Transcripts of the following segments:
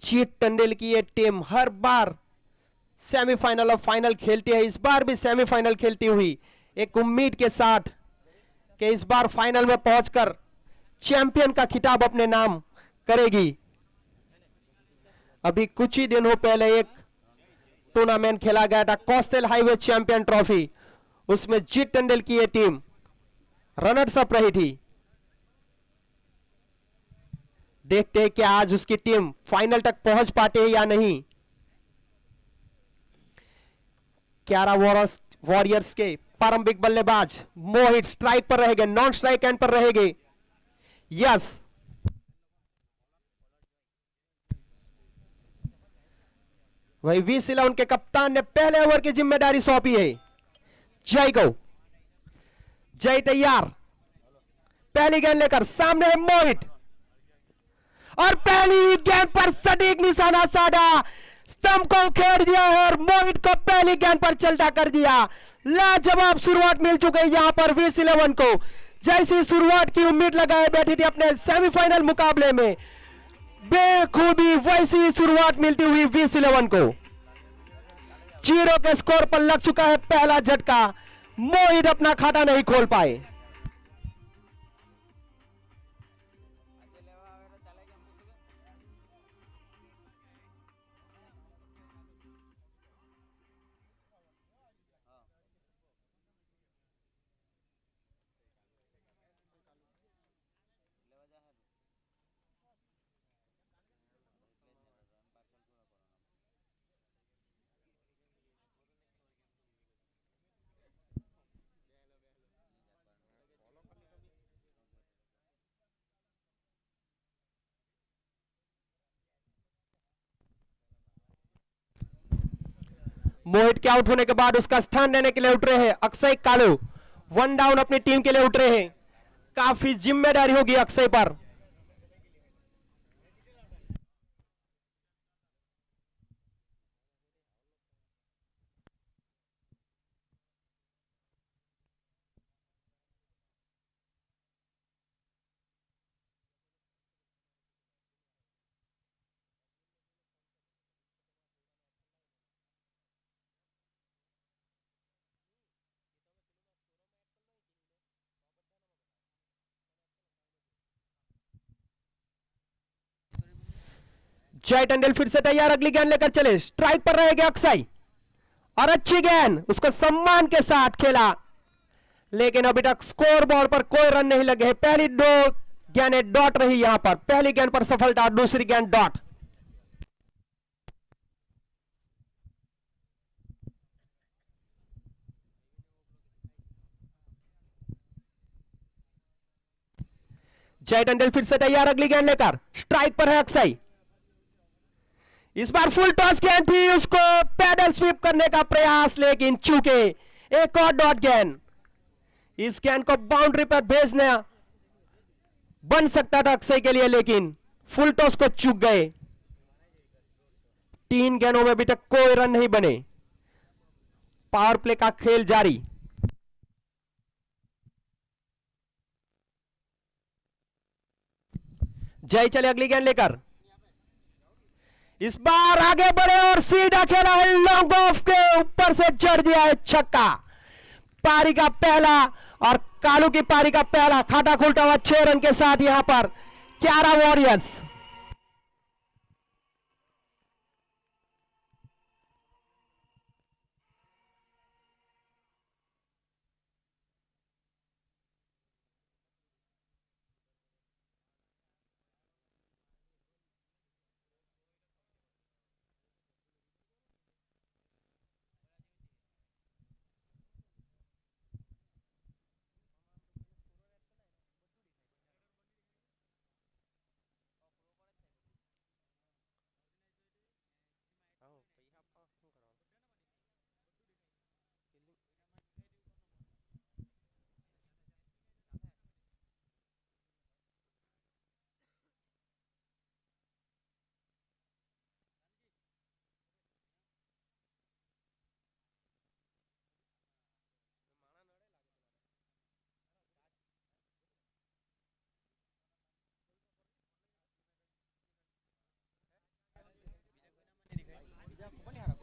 जीत टंडेल की ये टीम हर बार सेमीफाइनल और फाइनल खेलती है, इस बार भी सेमीफाइनल खेलती हुई एक उम्मीद के साथ कि इस बार फाइनल में पहुंचकर चैंपियन का खिताब अपने नाम करेगी। अभी कुछ ही दिनों पहले एक टूर्नामेंट खेला गया था, कोस्टल हाईवे चैंपियन ट्रॉफी, उसमें जीत टंडेल की ये टीम रनर्स अप रही थी। देखते हैं कि आज उसकी टीम फाइनल तक पहुंच पाते हैं या नहीं। क्यारा वॉरियर्स के प्रारंभिक बल्लेबाज मोहित स्ट्राइक पर रहेंगे, नॉन स्ट्राइक एंड पर रहेंगे। यस, वही वी उनके कप्तान ने पहले ओवर की जिम्मेदारी सौंपी है। जय को, जय तैयार, पहली गेंद लेकर सामने है मोहित और पहली गेंद पर सटीक निशाना साधा, स्तंभ को खेड़ दिया है और मोहित को पहली गेंद पर चलता कर दिया। लाजवाब शुरुआत मिल चुकी है यहां पर वी11 को। जैसी शुरुआत की उम्मीद लगाए बैठी थी अपने सेमीफाइनल मुकाबले में, बेखूबी वैसी शुरुआत मिलती हुई वी11 को। 0 के स्कोर पर लग चुका है पहला झटका, मोहित अपना खाता नहीं खोल पाए। मोहित के आउट होने के बाद उसका स्थान देने के लिए उठ रहे हैं अक्षय कालू। 1 डाउन अपनी टीम के लिए उठ रहे हैं, काफी जिम्मेदारी होगी अक्षय पर। जय टंडेल फिर से तैयार, अगली गेंद लेकर चले, स्ट्राइक पर रहेगा अक्षय और अच्छी गेंद उसको सम्मान के साथ खेला, लेकिन अभी तक स्कोर बोर्ड पर कोई रन नहीं लगे। पहली 2 गेंदें डॉट रही यहां पर, पहली गेंद पर सफलता, दूसरी गेंद डॉट। जय टंडेल फिर से तैयार, अगली गेंद लेकर, स्ट्राइक पर है अक्षय। इस बार फुल टॉस गेंद थी, उसको पैडल स्वीप करने का प्रयास, लेकिन चूके एक और डॉट गेंद। इस गेंद को बाउंड्री पर भेजना बन सकता था अक्षय के लिए, लेकिन फुल टॉस को चूक गए। 3 गेंदों में अभी तक कोई रन नहीं बने, पावर प्ले का खेल जारी। जय चले अगली गेंद लेकर, इस बार आगे बढ़े और सीधा खेला है, लॉन्ग ऑफ के ऊपर से जड़ दिया है छक्का। पारी का पहला और कालू की पारी का पहला, खाता खुलता हुआ 6 रन के साथ यहां पर क्यारा वॉरियर्स।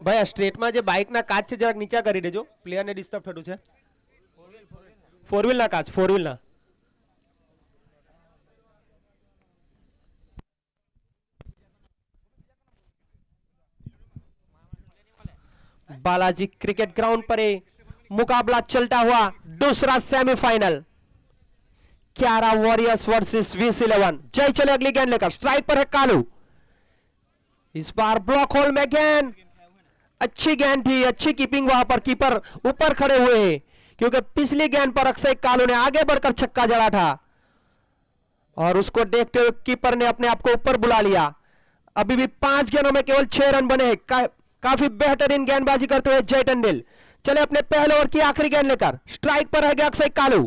ભાઈ આ સ્ટ્રેટમાં જે બાઇકના કાચ છે જરાક નીચા કરી દેજો, પ્લેયરને ડિસ્ટર્બ થતું છે. ફોર વ્હીલના કાચ, ફોર વ્હીલના. बालाजी क्रिकेट ग्राउंड पर ये मुकाबला चलता हुआ दूसरा सेमीफाइनल, क्यारा वॉरियर्स वर्सेस वीस11. जय चले अगली गेंद लेकर, स्ट्राइक पर है कालू. इस बार ब्लॉक होल में गेंद, अच्छी गेंद थी, अच्छी कीपिंग वहां पर, कीपर ऊपर खड़े हुए हैं क्योंकि पिछली गेंद पर अक्षय कालू ने आगे बढ़कर छक्का जड़ा था और उसको देखते हुए कीपर ने अपने आप को ऊपर बुला लिया. अभी भी 5 गेंदों में केवल 6 रन बने हैं. काफी बेहतरीन गेंदबाजी करते हुए जय टंडेल चले अपने पहले ओवर की आखिरी गेंद लेकर, स्ट्राइक पर है अक्षय कालू.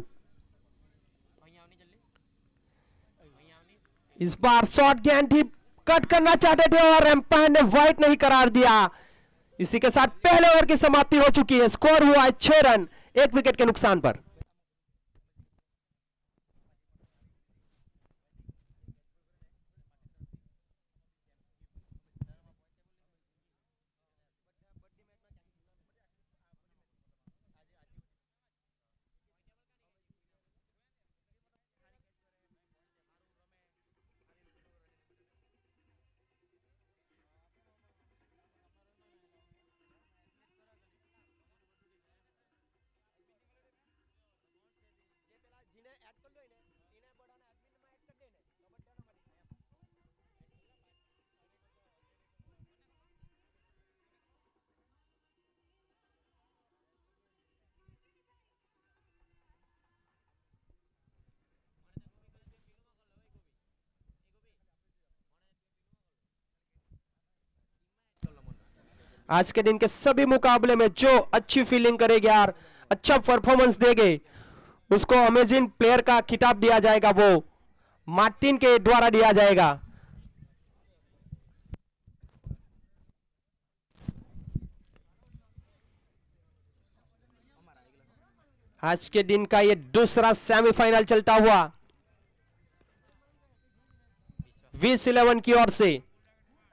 इस बार शॉर्ट गेंद थी, कट करना चाहते थे और एम्पायर ने वाइड नहीं करार दिया. इसी के साथ पहले ओवर की समाप्ति हो चुकी है. स्कोर हुआ है 6 रन 1 विकेट के नुकसान पर. आज के दिन के सभी मुकाबले में जो अच्छी फील्डिंग करेगी यार, अच्छा परफॉर्मेंस देंगे, उसको अमेजिंग प्लेयर का खिताब दिया जाएगा, वो मार्टिन के द्वारा दिया जाएगा. आज के दिन का ये दूसरा सेमीफाइनल चलता हुआ वीस11 की ओर से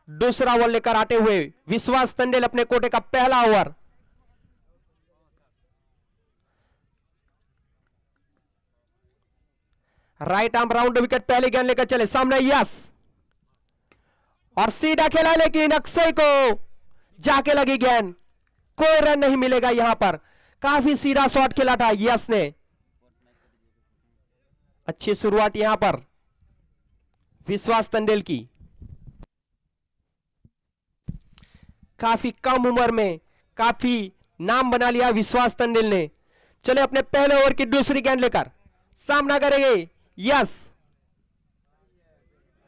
दूसरा ओवर लेकर आते हुए विश्वास टंडेल अपने कोटे का पहला over. Right arm round wicket, पहली गेंद लेकर चले, सामने यस और सीधा खेला लेकिन अक्षय को जाके लगी गेंद, कोई रन नहीं मिलेगा यहां पर. काफी सीधा शॉट खेला था यस ने. अच्छी शुरुआत यहां पर विश्वास टंडेल की. काफी कम उम्र में काफी नाम बना लिया विश्वास टंडेल ने. चले अपने पहले ओवर की दूसरी गेंद लेकर सामना करेंगे यस.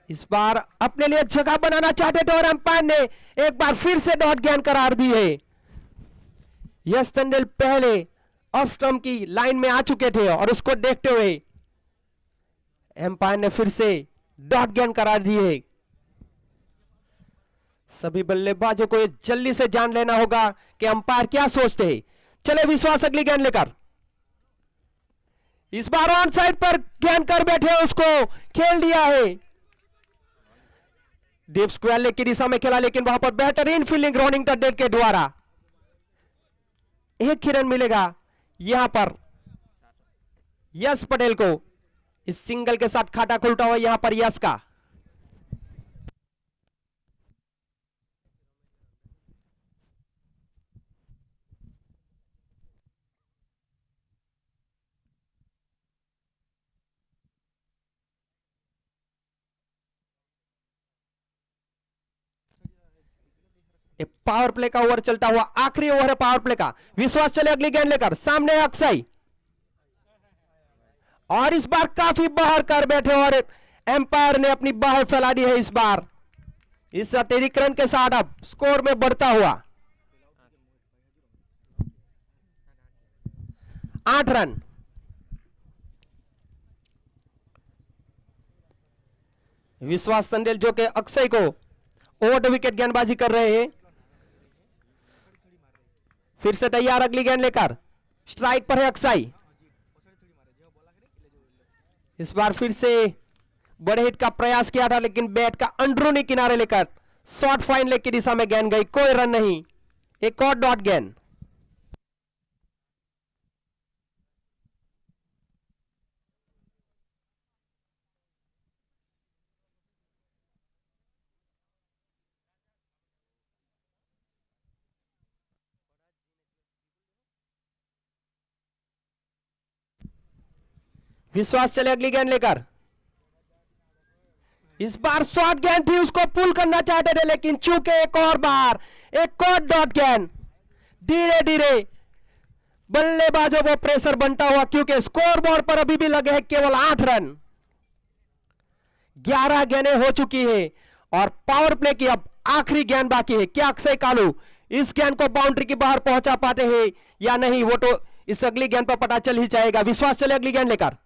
इस बार अपने लिए जगह बनाना चाहते थे और अंपायर ने एक बार फिर से डॉट गेंद करार दी है. यस टंडेल पहले ऑफ स्टंप की लाइन में आ चुके थे और उसको देखते हुए अंपायर ने फिर से डॉट गेंद करार दी है. सभी बल्लेबाजों को ये जल्दी से जान लेना होगा कि अंपायर क्या सोचते हैं. चले विश्वास अगली गेंद लेकर, इस बार ऑन साइड पर गेंद कर बैठे, उसको खेल दिया है. डीप स्क्वायर लेग की दिशा में खेला लेकिन वहां पर बेहतरीन फील्डिंग रॉनिंग टंडेल के द्वारा. एक ही रन मिलेगा यहां पर यश पटेल को. इस सिंगल के साथ खाता खुलता हुआ यहां पर यश का. पावर प्ले का ओवर चलता हुआ, आखिरी ओवर है पावर प्ले का. विश्वास चले अगली गेंद लेकर, सामने है अक्षय और इस बार काफी बाहर कर बैठे और एम्पायर ने अपनी बाहें फैला दी है. इस बार इस अतिरिक्त रन के साथ अब स्कोर में बढ़ता हुआ 8 रन. विश्वास टंडेल जो कि अक्षय को ओवर द विकेट गेंदबाजी कर रहे हैं. फिर से तैयार अगली गेंद लेकर, स्ट्राइक पर है अक्षय. इस बार फिर से बड़े हिट का प्रयास किया था लेकिन बैट का अंदरूनी किनारे लेकर शॉर्ट फाइन लेग की दिशा में गेंद गई, कोई रन नहीं. एक और डॉट गेंद। विश्वास चले अगली गेंद लेकर। इस बार शॉर्ट गेंद थी, उसको पुल करना चाहते थे, लेकिन चूके एक और बार एक और डॉट गेंद। धीरे धीरे बल्लेबाजों को प्रेशर बनता हुआ, क्योंकि स्कोर बोर्ड पर अभी भी लगे हैं केवल 8 रन। 11 गेंदें हो चुकी है और पावर प्ले की अब आखिरी गेंद बाकी है। क्या अक्षय कालू इस गेंद को बाउंड्री के बाहर पहुंचा पाते हैं या नहीं, वो तो इस अगली गेंद पर पता चल ही जाएगा। विश्वास चले अगली गेंद लेकर।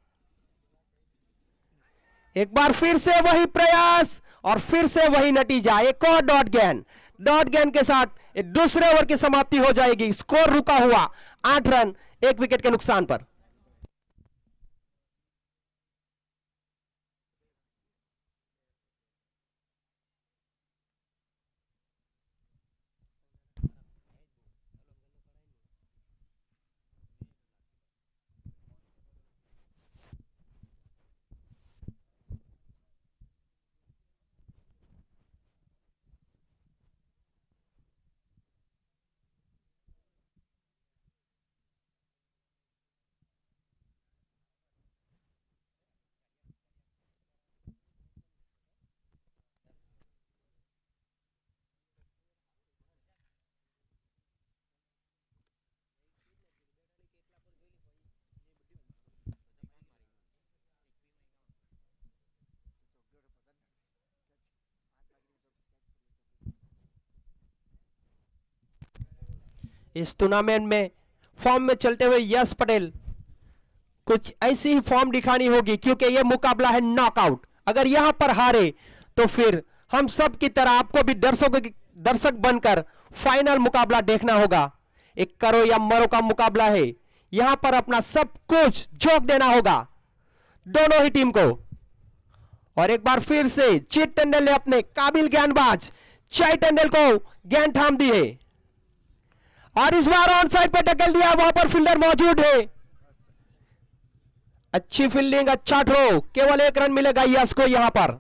एक बार फिर से वही प्रयास और फिर से वही नतीजा, एक और डॉट गेंद। डॉट गेंद के साथ दूसरे ओवर की समाप्ति हो जाएगी। स्कोर रुका हुआ 8 रन 1 विकेट के नुकसान पर। इस टूर्नामेंट में फॉर्म में चलते हुए यश पटेल कुछ ऐसी ही फॉर्म दिखानी होगी, क्योंकि यह मुकाबला है नॉकआउट। अगर यहां पर हारे तो फिर हम सब की तरह आपको भी दर्शक बनकर फाइनल मुकाबला देखना होगा। एक करो या मरो का मुकाबला है, यहां पर अपना सब कुछ झोंक देना होगा दोनों ही टीम को। और एक बार फिर से चीत टंडन ने अपने काबिल गेंदबाज चाई टंडन को गेंद थाम दी है और इस बार ऑन साइड पे टक्कर दिया, वहां पर फील्डर मौजूद है। अच्छी फील्डिंग, अच्छा थ्रो, केवल 1 रन मिलेगा यश को यहां पर।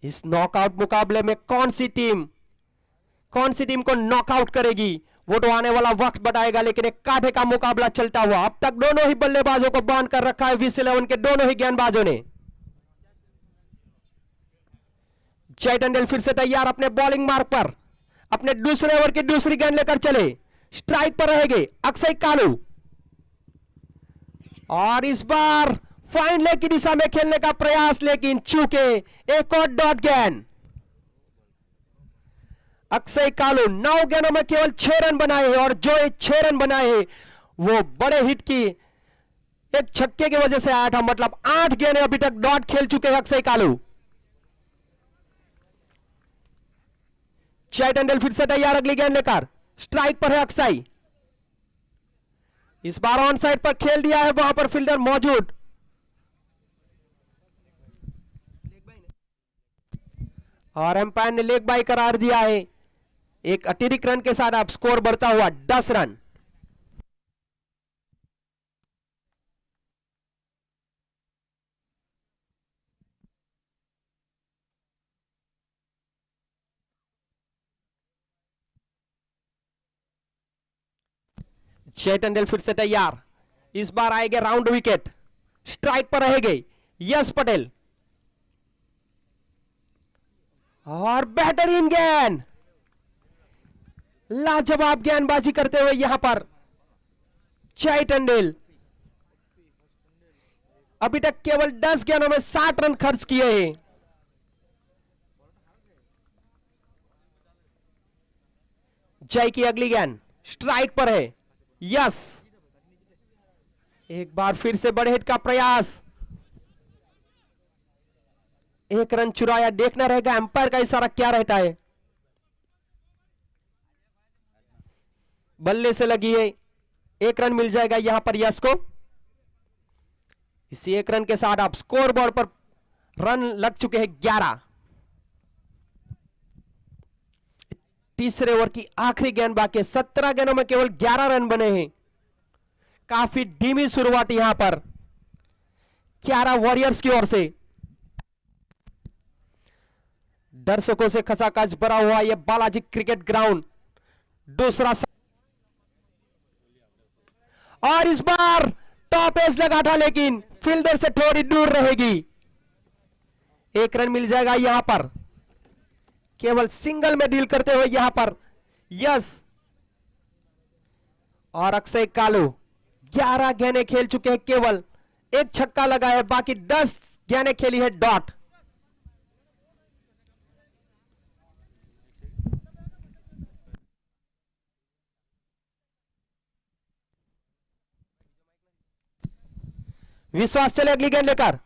इस नॉकआउट मुकाबले में कौन सी टीम को नॉकआउट करेगी वो तो आने वाला वक्त बताएगा, लेकिन एक कांधे का मुकाबला चलता हुआ। अब तक दोनों ही बल्लेबाजों को बांध कर रखा है VC11 के दोनों ही गेंदबाजों ने। जय टंडन फिर से तैयार अपने बॉलिंग मार्क पर, अपने दूसरे ओवर की दूसरी गेंद लेकर चले। स्ट्राइक पर रहेंगे अक्षय कालू और इस बार फाइन लेग की दिशा में खेलने का प्रयास, लेकिन चूके एक और डॉट गेंद। अक्षय कालू 9 गेंदों में केवल 6 रन बनाए हैं और जो 6 रन बनाए हैं वो बड़े हिट की एक छक्के की वजह से आया था। मतलब 8 गेंदें अभी तक डॉट खेल चुके हैं अक्षय कालू। जय टंडन फिर से तैयार अगली गेंद लेकर। स्ट्राइक पर है अक्षय, इस बार ऑन साइड पर खेल दिया है, वहां पर फील्डर मौजूद। और एम्पायर ने लेग बाई करार दिया है। एक अतिरिक्त रन के साथ अब स्कोर बढ़ता हुआ 10 रन। जय टंडन फिर से तैयार, इस बार आएंगे राउंड विकेट। स्ट्राइक पर रहेंगे यश पटेल और बेहतरीन गेंद, लाजवाब गेंदबाजी करते हुए यहां पर जय टंडन। अभी तक केवल 10 गेंदों में 60 रन खर्च किए हैं। जय की अगली गेंद स्ट्राइक पर है यस, एक बार फिर से बड़े हिट का प्रयास। 1 रन चुराया, देखना रहेगा एम्पायर का इशारा क्या रहता है। बल्ले से लगी है, 1 रन मिल जाएगा यहां पर यश को। इसी 1 रन के साथ आप स्कोर बोर्ड पर रन लग चुके हैं 11। तीसरे ओवर की आखिरी गेंद बाकी है। 17 गेंदों में केवल 11 रन बने हैं। काफी धीमी शुरुआत यहां पर क्यारा वॉरियर्स की ओर से। दर्शकों से खचाखच भरा हुआ यह बालाजी क्रिकेट ग्राउंड दूसरा और इस बार टॉप एज लगा था, लेकिन फील्डर से थोड़ी दूर रहेगी। 1 रन मिल जाएगा यहां पर, केवल सिंगल में डील करते हुए यहां पर यस। और अक्षय कालू 11 गेंदें खेल चुके हैं, केवल 1 छक्का लगा है, बाकी 10 गेंदें खेली है डॉट। विश्वास चले अगली गेंद लेकर।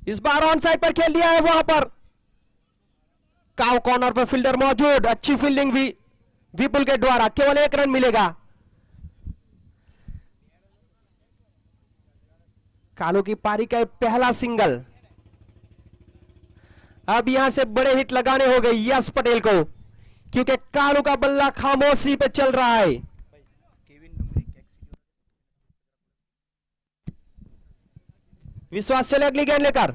इस बार ऑन साइड पर खेल दिया है, वहां पर काउ कॉर्नर पर फील्डर मौजूद। अच्छी फील्डिंग भी विपुल के द्वारा, केवल 1 रन मिलेगा। कालू की पारी का पहला सिंगल। अब यहां से बड़े हिट लगाने हो गए यश पटेल को, क्योंकि कालू का बल्ला खामोशी पे चल रहा है। विश्वास चले अगली गेंद लेकर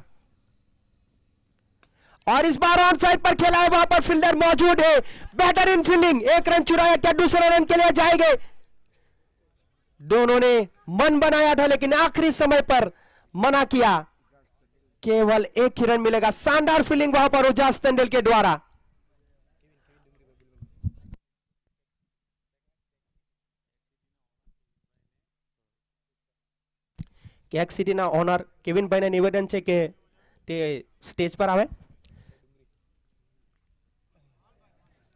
और इस बार ऑन साइड पर खेला है, वहां पर फील्डर मौजूद है। बेहतरीन फील्डिंग, 1 रन चुराया, क्या दूसरे रन के लिए जाएंगे? दोनों ने मन बनाया था, लेकिन आखिरी समय पर मना किया। केवल 1 ही रन मिलेगा। शानदार फील्डिंग वहां पर उजास तेंदुल के द्वारा। કેક સિટીના ઓનર કેવિનભાઈને નિવેદન છે કે તે સ્ટેજ પર આવે।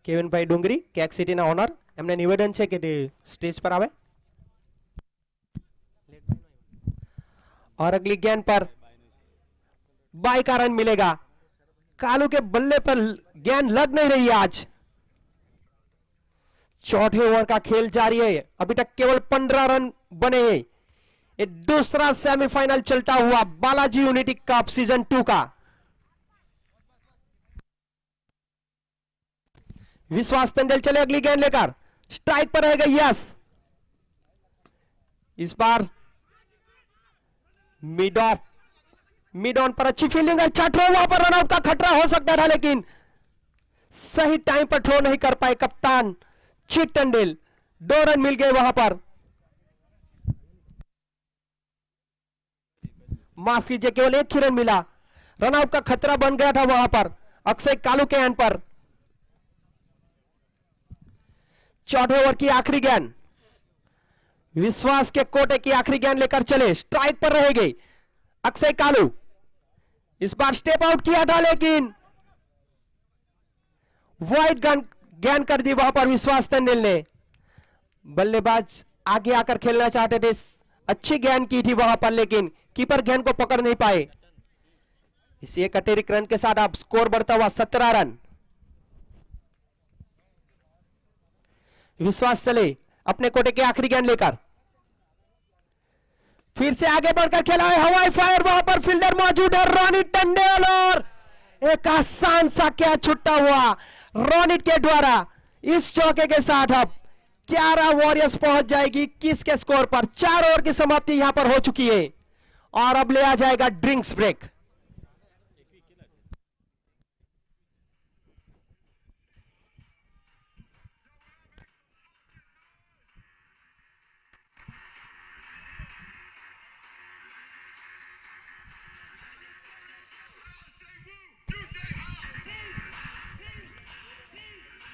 કેવિનભાઈ ડુંગરી કેક સિટીના ઓનર, એમને નિવેદન છે કે તે સ્ટેજ પર આવે। और अगली गेंद पर 22 का रन मिलेगा। कालू के बल्ले पर गेंद लग नहीं रही है आज। चौथे ओवर का खेल जारी है, अभी तक केवल 15 रन बने हैं। ये दूसरा सेमीफाइनल चलता हुआ बालाजी यूनिटी कप सीजन 2 का। विश्वास तेंदुल चले अगली गेंद लेकर, स्ट्राइक पर रहेगा यस। इस बार मिड ऑन पर अच्छी फील्डिंग है, अच्छा थ्रो, वहां पर रनआउट का खतरा हो सकता था, लेकिन सही टाइम पर थ्रो नहीं कर पाए कप्तान चित तेंदुल। 2 रन मिल गए वहां पर। माफ कीजिए, केवल 1 ही रन मिला। रनआउट का खतरा बन गया था वहां पर अक्षय कालू के एंड पर। चौथे ओवर की आखिरी गेंद, विश्वास के कोटे की आखिरी गेंद लेकर चले, स्ट्राइक पर रहेंगे अक्षय कालू। इस बार स्टेप आउट किया था, लेकिन वाइड गेंद कर दी वहां पर विश्वास तेंदुल ने। बल्लेबाज आगे आकर खेलना चाहते थे, अच्छी गेंद की थी वहां पर, लेकिन कीपर गेंद को पकड़ नहीं पाए। इसी एक अतिरिक्त रन के साथ अब स्कोर बढ़ता हुआ 17 रन। विश्वास चले अपने कोटे की आखिरी गेंद लेकर, फिर से आगे बढ़कर खेला है, हवाई फायर, वहां पर फील्डर मौजूद है रोनित टंडेल, और एक आसान सा क्या छुट्टा हुआ रोनित के द्वारा। इस चौके के साथ अब 11 वॉरियर्स पहुंच जाएगी 21 के स्कोर पर। 4 ओवर की समाप्ति यहां पर हो चुकी है और अब ले आ जाएगा ड्रिंक्स ब्रेक।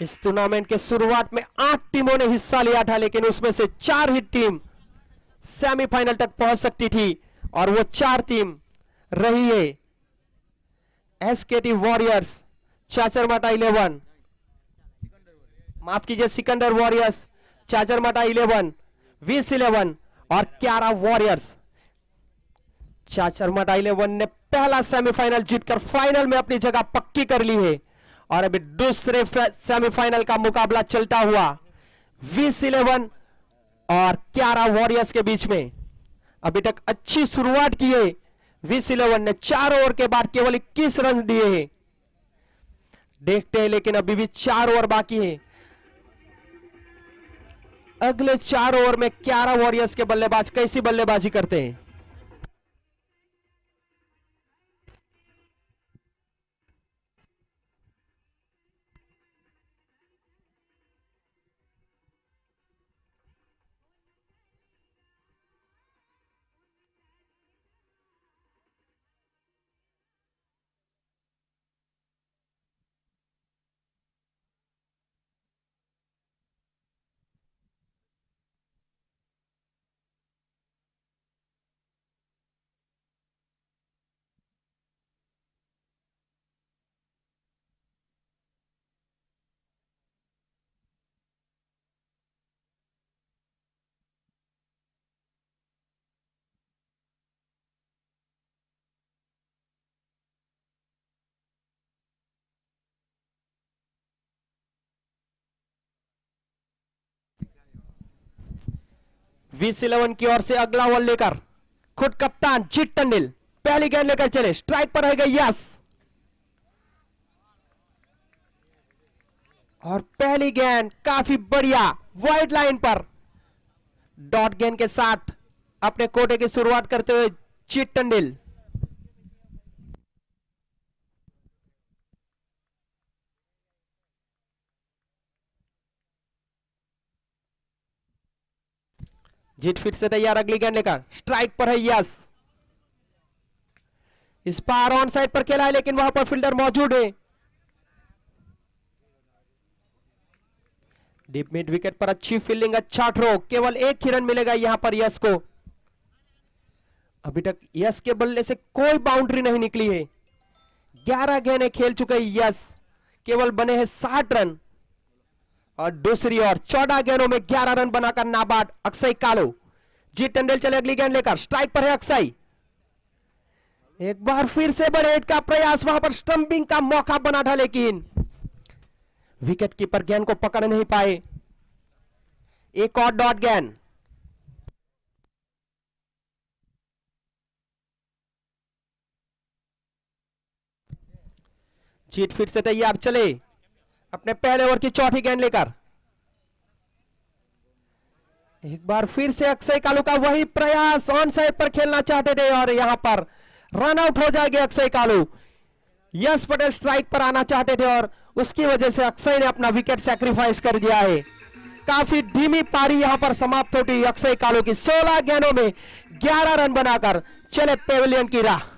इस टूर्नामेंट के शुरुआत में 8 टीमों ने हिस्सा लिया था, लेकिन उसमें से 4 ही टीम सेमीफाइनल तक पहुंच सकती थी, और वो 4 टीम रही है एसकेटी वॉरियर्स, चाचरमाटा 11, माफ कीजिए सिकंदर वॉरियर्स, चाचरमाटा 11, विस 11 और 11 वॉरियर्स। चाचरमाटा 11 ने पहला सेमीफाइनल जीतकर फाइनल में अपनी जगह पक्की कर ली है, और अभी दूसरे सेमीफाइनल का मुकाबला चलता हुआ विस 11 और 11 वॉरियर्स के बीच में। अभी तक अच्छी शुरुआत की है विस 11 ने, 4 ओवर के बाद केवल 21 रन दिए हैं। देखते हैं, लेकिन अभी भी 4 ओवर बाकी है। अगले 4 ओवर में 11 वॉरियर्स के बल्लेबाज कैसी बल्लेबाजी करते हैं। VS11 की ओर से अगला ओवर लेकर खुद कप्तान जीत टंडिल पहली गेंद लेकर चले, स्ट्राइक पर रहेगा यस, और पहली गेंद काफी बढ़िया वाइड लाइन पर डॉट गेंद के साथ अपने कोटे की शुरुआत करते हुए जीत टंडिल। जीत फिर से तैयार अगली गेंद लेकर, स्ट्राइक पर है यस, इस बार ऑन साइड पर खेला है लेकिन वहां पर फील्डर मौजूद है। डीप मिड विकेट पर अच्छी फील्डिंग, अच्छा थ्रो, केवल एक ही रन मिलेगा यहां पर यस को। अभी तक यस के बल्ले से कोई बाउंड्री नहीं निकली है। 11 गेंदें खेल चुके यस, केवल बने हैं 60 रन, और दूसरी ओर 14 गेंदों में 11 रन बनाकर नाबाद अक्षय कालो। जीत टंडेल चले अगली गेंद लेकर, स्ट्राइक पर है अक्षय, एक बार फिर से बड़े हिट का प्रयास, वहां पर स्टंपिंग का मौका बना था लेकिन विकेट कीपर गेंद को पकड़ नहीं पाए। एक और डॉट गेंद, जीत फिर से तैयार चले अपने पहले ओवर की चौथी गेंद लेकर। एक बार फिर से अक्षय कालू का वही प्रयास, ऑन साइड पर खेलना चाहते थे और यहां पर रन आउट हो जाएंगे अक्षय कालू। यश पटेल स्ट्राइक पर आना चाहते थे और उसकी वजह से अक्षय ने अपना विकेट सैक्रिफाइस कर दिया है। काफी धीमी पारी यहां पर समाप्त होती अक्षय कालू की, 16 गेंदों में 11 रन बनाकर चले पेविलियन की राह।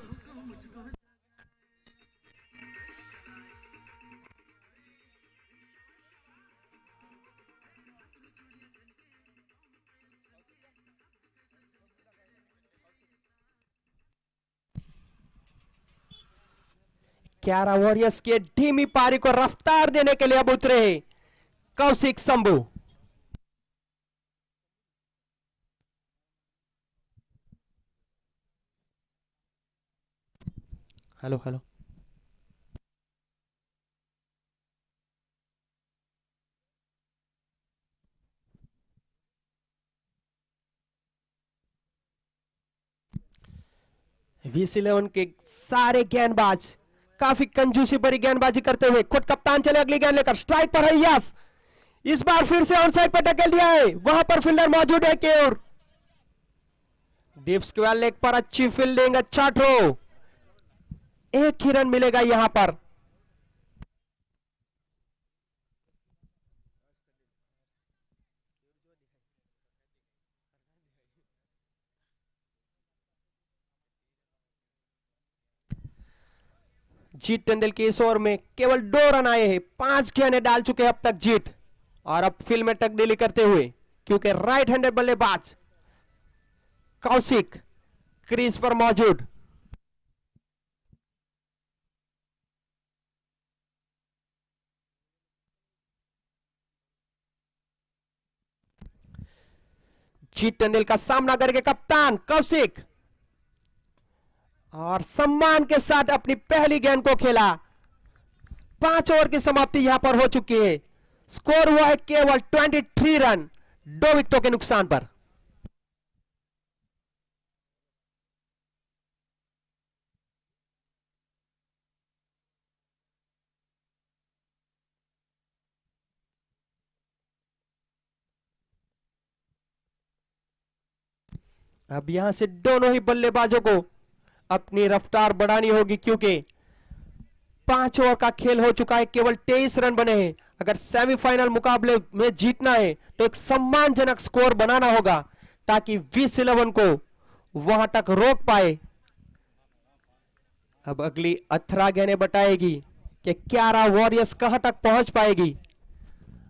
ग्यारह वॉरियर्स के धीमी पारी को रफ्तार देने के लिए अब उतरे हैं Kaushik Shambhu. Hello hello, VS11 के सारे गेंदबाज काफी कंजूसी भरी गेंदबाजी करते हुए खुद कप्तान चले अगली गेंद लेकर, स्ट्राइक पर है यस, इस बार फिर से ऑन साइड पर टक्कर दिया है, वहां पर फील्डर मौजूद है केयूर। डीप स्क्वायर लेग पर अच्छी फील्डिंग, अच्छा थ्रो, एक ही रन मिलेगा यहां पर। जीत टंडेल के इस ओवर में केवल 2 रन आए हैं, 5 गेंदें डाल चुके हैं अब तक जीत, और अब फील्ड में तब्दीली करते हुए क्योंकि राइट हैंडेड बल्लेबाज कौशिक क्रीज पर मौजूद। जीत टंडेल का सामना करके कप्तान कौशिक, और सम्मान के साथ अपनी पहली गेंद को खेला। 5 ओवर की समाप्ति यहां पर हो चुकी है, स्कोर हुआ है केवल 23 रन 2 विकेटों के नुकसान पर। अब यहां से दोनों ही बल्लेबाजों को अपनी रफ्तार बढ़ानी होगी, क्योंकि 5 ओवर का खेल हो चुका है, केवल 23 रन बने हैं। अगर सेमीफाइनल मुकाबले में जीतना है तो एक सम्मानजनक स्कोर बनाना होगा ताकि विस11 को वहां तक रोक पाए। अब अगली 18 गेंदें बताएगी कि क्यारा वॉरियर्स कहां तक पहुंच पाएगी।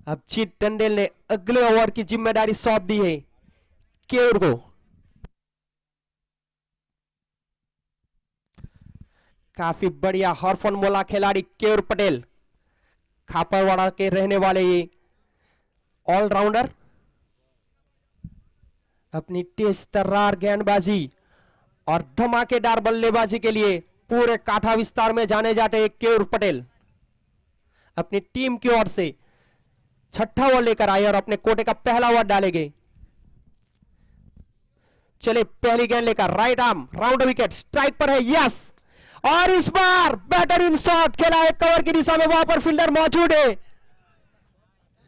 अब जीत टंडेल ने अगले ओवर की जिम्मेदारी सौंप दी है केयूर को। काफी बढ़िया हॉर्फनमोला खिलाड़ी केयूर पटेल, खापरवाड़ा के रहने वाले ये ऑलराउंडर अपनी तेज तर्रार गेंदबाजी और धमाकेदार बल्लेबाजी के लिए पूरे काठा विस्तार में जाने जाते हैं केयूर पटेल। अपनी टीम की ओर से छठा ओवर लेकर आए और अपने कोटे का पहला ओवर डालेंगे। चले पहली गेंद लेकर right arm round wicket strike पर है, यस, और इस बार बेहतरीन शॉट खेला है कवर की दिशा में, वहां पर फील्डर मौजूद है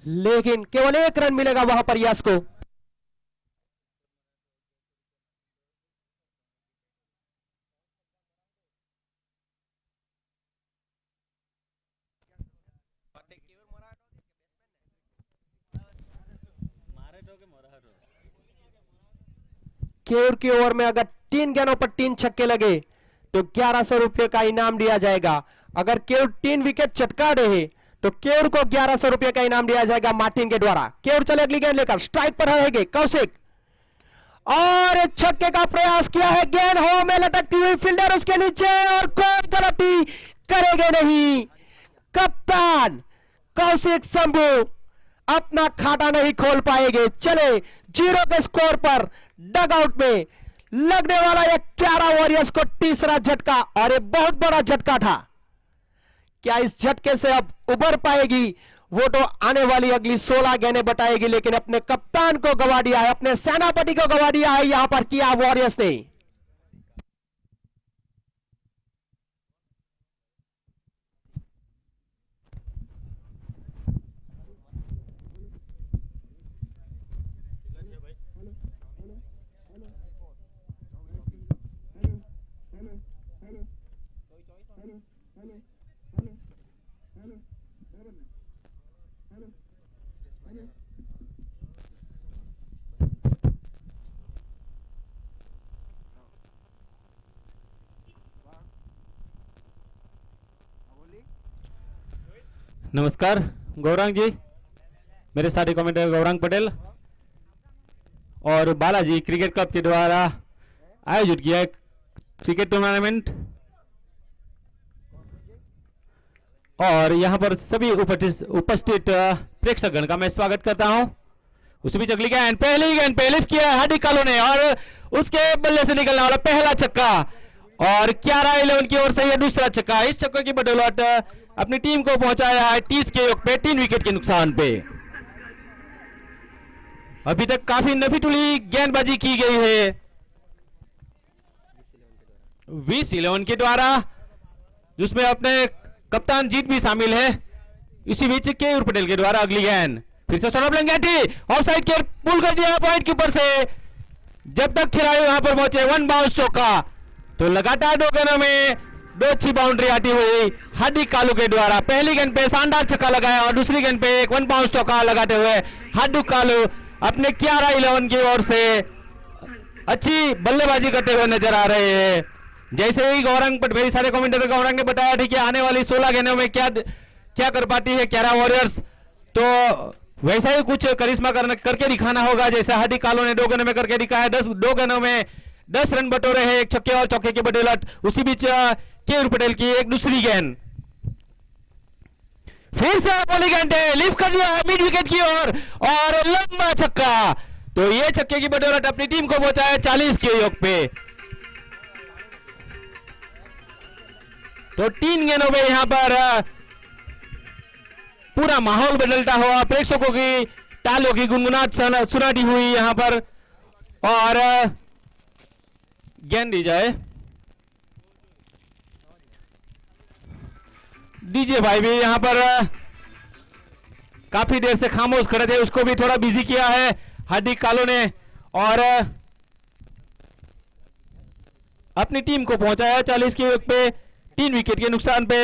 लेकिन केवल 1 रन मिलेगा वहां पर यस को। केयूर की ओवर में अगर 3 गेंदों पर 3 छक्के लगे तो 1100 रुपए का इनाम दिया जाएगा। अगर केयूर 3 विकेट चटका रहे तो केयूर को 1100 रुपए का इनाम दिया जाएगा मार्टिन के द्वारा। केयूर चले अगली गेंद लेकर स्ट्राइक पर रहेंगे कौशिक, और छक्के का प्रयास किया है, गेंद हवा में लटकती हुई, फील्डर उसके नीचे और कोई गलती करेंगे नहीं। कप्तान कौशिक शंभू अपना खाता नहीं खोल पाएंगे। चले 0 के स्कोर पर डगआउट में लगने वाला यह क्यारा वॉरियर्स को तीसरा झटका, और यह बहुत बड़ा झटका था। क्या इस झटके से अब उबर पाएगी वो तो आने वाली अगली 16 गेंदें बताएगी, लेकिन अपने कप्तान को गवा दिया है, अपने सेनापति को गवा दिया है यहां पर किया वॉरियर्स ने। नमस्कार गौरांग जी, मेरे साथी कमेंटर गौरांग पटेल और बालाजी क्रिकेट क्लब के द्वारा आयोजित किया एक क्रिकेट टूर्नामेंट, और यहां पर सभी उपस्थित प्रेक्षकगण का मैं स्वागत करता हूं। उसी बीच अगली गेंद, पहली गेंद पे लिफ्ट किया हार्दिक कालू ने, और उसके बल्ले से निकलने वाला पहला छक्का, और क्यारा 11 की ओर से यह दूसरा छक्का। इस छक्के की बदौलत अपनी टीम को पहुंचाया है 30 के योग पे 3 विकेट के नुकसान पे। अभी तक काफी नफीतुली गेंदबाजी की गई है विस11 के द्वारा, जिसमें अपने कप्तान जीत भी शामिल है। इसी बीच केयूर पटेल के द्वारा अगली गेंद, फिर से सौरभ लंगेटी ऑफसाइड के पुल कर दिया पॉइंट के ऊपर से। जब तक खिलाड़ी वहां पर पहुंचे 1 बाउंस चौका, तो लगातार 2 गेंदों में 2 अच्छी बाउंड्री आती हुई हार्दिक कालू के द्वारा। पहली गेंद पे शानदार छक्का लगाया और दूसरी गेंद पे एक 1 बाउंस चौका लगाते हुए हार्दिक कालू अपने क्यारा 11 की ओर से अच्छी बल्लेबाजी करते हुए नजर आ रहे हैं। जैसे ही गौरंग मेरे सारे कमेंटेटर गौरंग ने बताया थी कि आने वाली 16 गेंदों में क्या कर पाती है क्यारा वॉरियर्स, तो वैसा ही कुछ करिश्मा करके दिखाना होगा, जैसे हार्दिक कालू ने 2 गेंदों में करके दिखाया। 2 गेंदों में 10 रन बटोरे हैं, एक छक्के और चौके के बदौलत। उसी बीच केयूर पटेल की एक दूसरी गेंद, फिर से बोली गेंद लिफ्ट कर दिया मिड विकेट की ओर और लंबा छक्का। तो ये छक्के की बदौलत अपनी टीम को पहुंचाया 40 के योग पे। तो 3 गेंदों में यहां पर पूरा माहौल बदलता हुआ, प्रेक्षकों की तालियों की गुनगुनाहट सुनाती हुई यहां पर, और गेंद दी जाए। डीजे भाई भी यहां पर काफी देर से खामोश खड़े थे, उसको भी थोड़ा बिजी किया है हार्दिक कालू ने, और अपनी टीम को पहुंचाया 40 के पे 3 विकेट के नुकसान पे।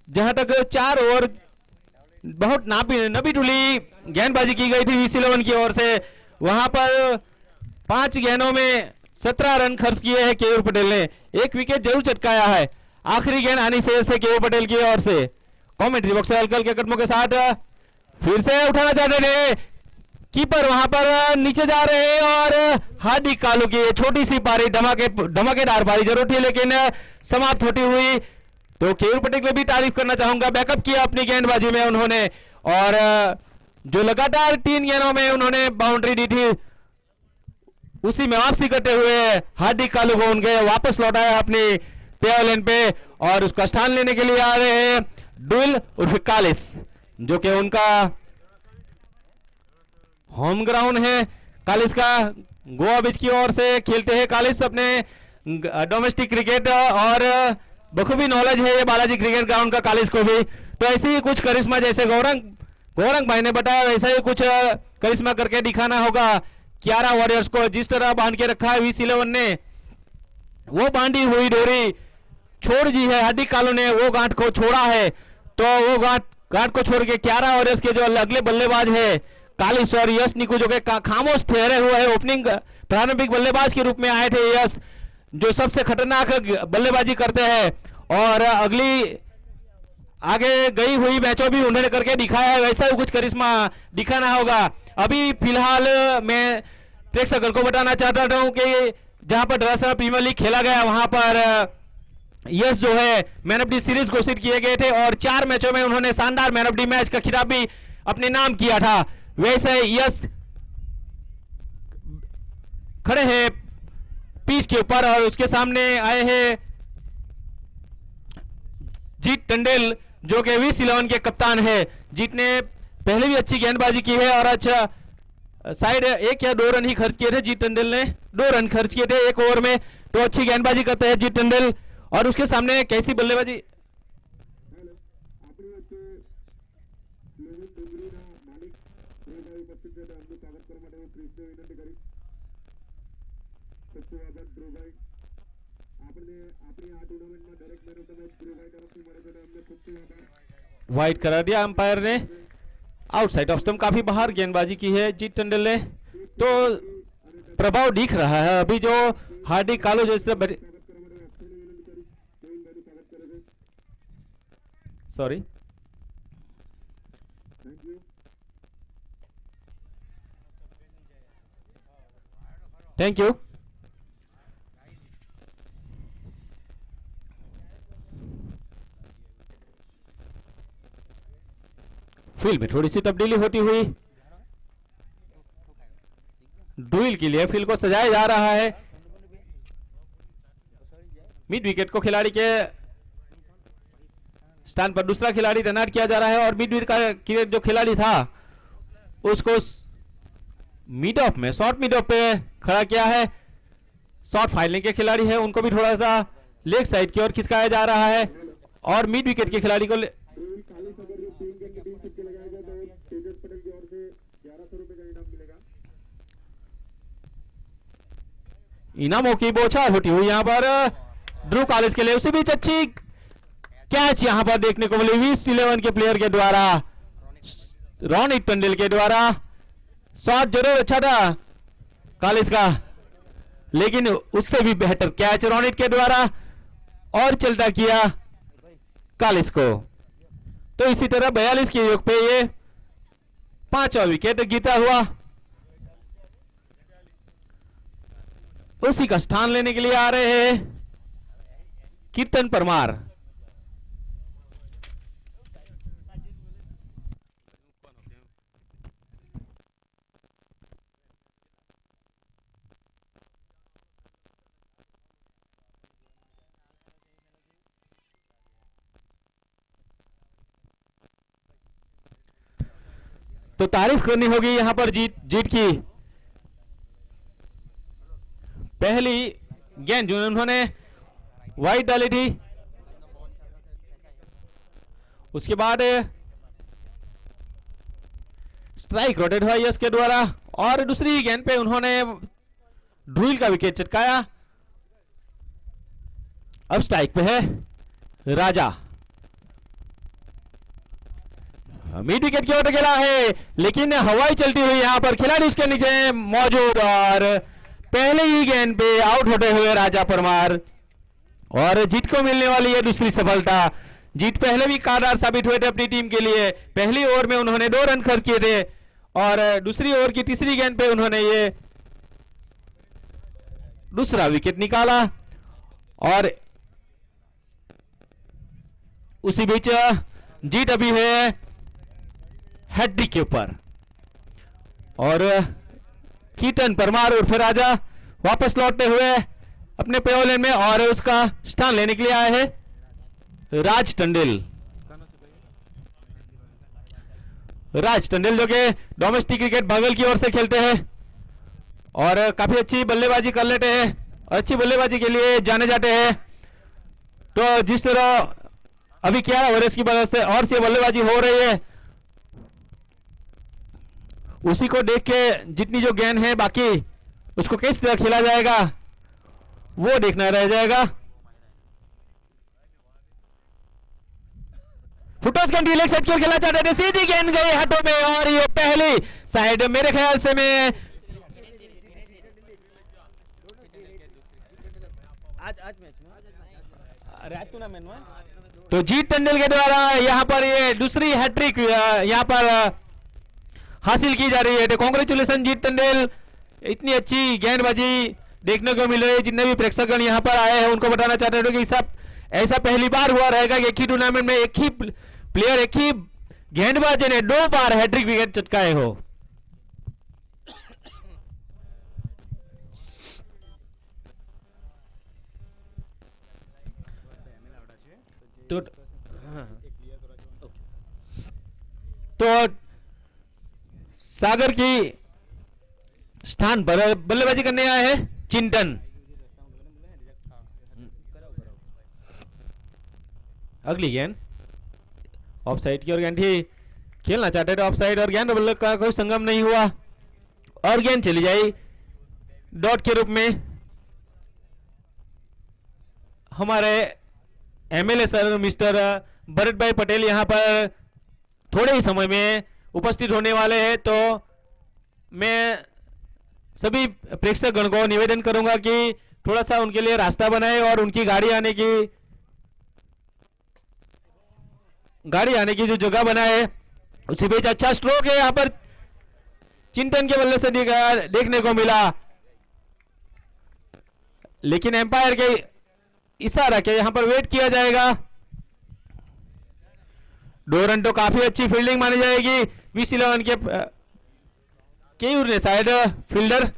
जहां तक 4 ओवर बहुत नबी टुली गेंदबाजी की गई थी VC11 की ओर से, वहां पर 5 गेंदों में 17 रन खर्च किए हैं केयूर पटेल ने। 1 विकेट जरूर चटकाया है। आखिरी गेंद आनी शेष है केयूर पटेल की ओर से। कमेंट्री बॉक्स से हल्के के कदमों के साथ फिर से उठाना चाहते थे, कीपर वहां पर नीचे जा रहे हैं और हार्दिक कालू की छोटी सी पारी धमाकेदार पारी जरूर थी, लेकिन समाप्त होती हुई। तो केयूर पटेल की भी तारीफ करना चाहूंगा, बैकअप किया अपनी गेंदबाजी में उन्होंने, और जो लगातार 3 गेंदों में उन्होंने बाउंड्री दी थी उसी में वापसी करते हुए हार्दिक कालू को उनके वापस लौटाया अपनी टेल लाइन पे, और उसका स्थान लेने के लिए आ रहे हैं डुइल उर्फ कालिस, जो कि उनका होम ग्राउंड है। कालिस का गोवा बीच की ओर से खेलते हैं कालिस अपने डोमेस्टिक क्रिकेट, और बखूबी नॉलेज है ये बालाजी क्रिकेट ग्राउंड का कालिस को भी। तो ऐसे ही कुछ करिश्मा, जैसे गौरंग भाई ने बताया, वैसा ही कुछ करिश्मा करके दिखाना होगा। 11 वॉरियर्स को जिस तरह बांध के रखा है VC11 ने, वो बांधी हुई डोरी छोड़ दी है हार्दिक कालू ने, वो गांठ को छोड़ा है। तो वो गांठ को छोड़ के 11 वॉरियर्स के जो अगले बल्लेबाज है कालिस और यश निकू, जो कि खामोश ठहरे हुए है, ओपनिंग प्रारंभिक बल्लेबाज के रूप में आए थे यश, जो सबसे खतरनाक बल्लेबाजी करते हैं, और अगली आगे गई हुई मैचों भी उन्होंने करके दिखाया है। वैसा ही कुछ करिश्मा दिखाना होगा। अभी फिलहाल मैं प्रेक्षकों को बताना चाहता हूं कि जहां पर दरअसल प्रीमियर लीग खेला गया, वहां पर यश जो है मैन ऑफ द सीरीज घोषित किए गए थे, और 4 मैचों में उन्होंने शानदार मैन ऑफ द मैच का खिताब भी अपने नाम किया था। वैसे यश खड़े हैं पिच के ऊपर, और उसके सामने आए हैं जीत टंडेल, जो कि VC11 के कप्तान है। जीत ने पहले भी अच्छी गेंदबाजी की है, और अच्छा साइड 1 या 2 रन ही खर्च किए थे जीत टंडेल ने, 2 रन खर्च किए थे 1 ओवर में। तो अच्छी गेंदबाजी करते हैं जीत टंडेल, और उसके सामने कैसी बल्लेबाजी। वाइड करा दिया अंपायर ने, आउटसाइड ऑफ स्टंप काफी बाहर गेंदबाजी की है जीत टंडेल ने। तो प्रभाव दिख रहा है अभी जो हार्दिक कालू जैसे सॉरी थैंक यू। फील्ड में थोड़ी सी तब्दीली होती हुई ड्रिल के लिए फील्ड को सजाया जा रहा है। मिड विकेट को खिलाड़ी के स्थान पर दूसरा खिलाड़ी तैनात किया जा रहा है, और मिड विकेट का जो खिलाड़ी था उसको मिड ऑफ में शॉर्ट मिड ऑफ पे खड़ा किया है। शॉर्ट फाइलिंग के खिलाड़ी है, उनको भी थोड़ा सा लेग साइड की ओर खिसकाया जा रहा है, और मिड विकेट के खिलाड़ी को इनामों की बौछार होती हुई यहां पर ध्रुव कालिस के लिए। उसी बीच अच्छी कैच यहां पर देखने को मिली VC11 के प्लेयर के द्वारा, रोनित टंडेल के द्वारा। शॉट जरूर अच्छा था कालिस का, लेकिन उससे भी बेहतर कैच रोनित के द्वारा, और चलता किया कालिस को। तो इसी तरह 42 के योग पे ये 5वां विकेट गिरता हुआ उसी का स्थान लेने के लिए आ रहे हैं कीर्तन परमार। तो तारीफ करनी होगी यहां पर जीत की। पहली गेंद जो उन्होंने वाइड डाली थी, उसके बाद स्ट्राइक रोटेट हुआ यश के द्वारा, और दूसरी गेंद पे उन्होंने ड्रिल का विकेट चटकाया। अब स्ट्राइक पे है राजा, मिड विकेट की ओर खेला है, लेकिन हवाई चलती हुई यहां पर खिलाड़ी उसके नीचे मौजूद और पहले ही गेंद पे आउट होते हुए राजा परमार, और जीत को मिलने वाली है दूसरी सफलता। जीत पहले भी कारगर साबित हुए थे अपनी टीम के लिए। पहली ओवर में उन्होंने 2 रन खर्च किए थे और दूसरी ओवर की तीसरी गेंद पे उन्होंने ये दूसरा विकेट निकाला, और उसी बीच जीत अभी है हैट्रिक के ऊपर, और कीर्तन परमार उर्फ राजा वापस लौटते हुए अपने पेवलियन में, और उसका स्थान लेने के लिए आए हैं राज टंडेल। राज टंडेल जो कि डोमेस्टिक क्रिकेट बगल की ओर से खेलते हैं और काफी अच्छी बल्लेबाजी कर लेते हैं और अच्छी बल्लेबाजी के लिए जाने जाते हैं। तो जिस तरह अभी 11 ओवर्स की वजह से और से बल्लेबाजी हो रही है, उसी को देख के जितनी जो गेंद है बाकी उसको किस तरह खेला जाएगा वो देखना रह जाएगा। फुटॉस गेंद लेग साइड की ओर खेला चाहते थे, सीधी गेंद गई हाथों में, और ये पहली साइड मेरे ख्याल से में तो जीत टंडेल के द्वारा यहां पर ये दूसरी हैट्रिक यहां पर हासिल की जा रही है। तो कांग्रेचुलेशन जीत टंडेल, इतनी अच्छी गेंदबाजी देखने को मिल रही है। जितने भी प्रेक्षकगण यहां पर आए हैं उनको बताना चाहते हैं कि सब ऐसा पहली बार हुआ रहेगा कि एक ही टूर्नामेंट में एक ही प्लेयर, एक ही गेंदबाज ने 2 बार हैट्रिक विकेट चटकाए हो। तो सागर की स्थान पर बल्लेबाजी करने आए हैं चिंतन। अगली गेंद ऑफ साइड की ओर गेंद ही खेलना चाहते थे, ऑफ साइड और गेंद बल्ले का कोई संगम नहीं हुआ और गेंद चली जाई डॉट के रूप में। हमारे एमएलए सर मिस्टर भरत भाई पटेल यहां पर थोड़े ही समय में उपस्थित होने वाले हैं, तो मैं सभी प्रेक्षकगण को निवेदन करूंगा कि थोड़ा सा उनके लिए रास्ता बनाए और उनकी गाड़ी आने की जो जगह बनाए। उसी बीच अच्छा स्ट्रोक है यहां पर चिंतन के बल्ले से देखने को मिला, लेकिन एम्पायर के इशारा के यहां पर वेट किया जाएगा। 2 रन तो काफी अच्छी फील्डिंग मानी जाएगी। VC11 के केयूर ने शायद फील्डर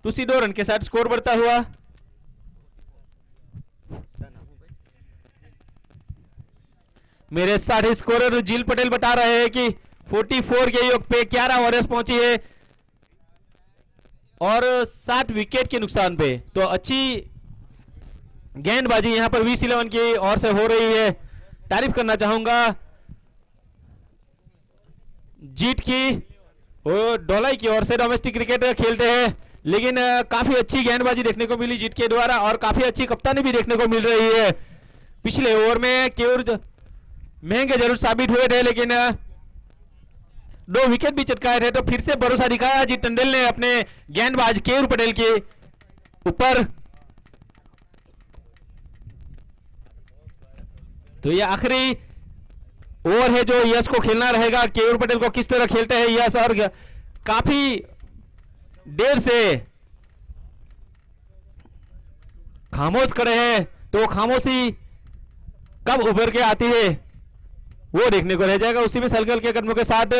उसी 2 रन के साथ स्कोर बढ़ता हुआ। मेरे साथी स्कोरर जिल पटेल बता रहे हैं कि 44 के योग पे 11 ओवर्स पहुंची है और 7 विकेट के नुकसान पे। तो अच्छी गेंदबाजी यहां पर VC11 की ओर से हो रही है। तारीफ करना चाहूंगा जीत की, वो डोलाई की ओर से डोमेस्टिक क्रिकेट खेलते हैं, लेकिन काफी अच्छी गेंदबाजी देखने को मिली जीत के द्वारा और काफी अच्छी कप्तानी भी देखने को मिल रही है। पिछले ओवर में केवल महंगे जरूर साबित हुए थे, लेकिन 2 विकेट भी चटकाए थे, तो फिर से भरोसा दिखाया जीत टंडेल ने अपने गेंदबाज केयूर पटेल के ऊपर। तो ये आखिरी ओवर है जो यश को खेलना रहेगा। केयूर पटेल को किस तरह खेलते हैं यश, और काफी देर से खामोश करे हैं, तो खामोशी कब उभर के आती है वो देखने को रह जाएगा। उसी में सलगल के कदमों के साथ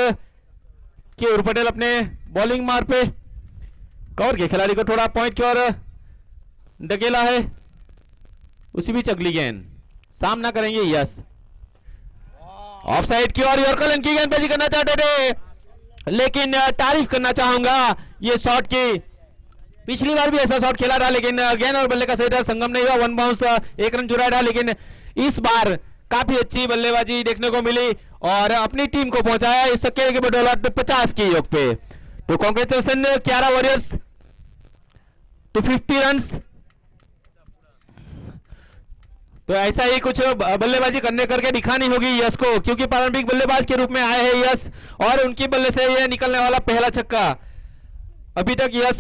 केयूर पटेल अपने बॉलिंग मार पे कवर के खिलाड़ी को थोड़ा पॉइंट की ओर धकेला है। उसी बीच अगली गेंद सामना करेंगे यश, ऑफ साइड की ओर यॉर्कर की गेंदबाजी करना चाहते थे, लेकिन तारीफ करना चाहूंगा ये शॉट की। पिछली बार भी ऐसा शॉट खेला था, लेकिन गेंद और बल्ले का सही संगम नहीं हुआ, 1 बाउंस 1 रन जुड़ा था, लेकिन इस बार काफी अच्छी बल्लेबाजी देखने को मिली और अपनी टीम को पहुंचाया इस छक्के के बदौलत 50 के योग पे। तो कांग्रेचुलेशन 11 वॉरियर्स टू 50 रन्स। तो ऐसा ही कुछ बल्लेबाजी करने करके दिखानी होगी यश को, क्योंकि प्रारंभिक बल्लेबाज के रूप में आए हैं यश और उनकी बल्ले से ये निकलने वाला पहला छक्का। अभी तक यश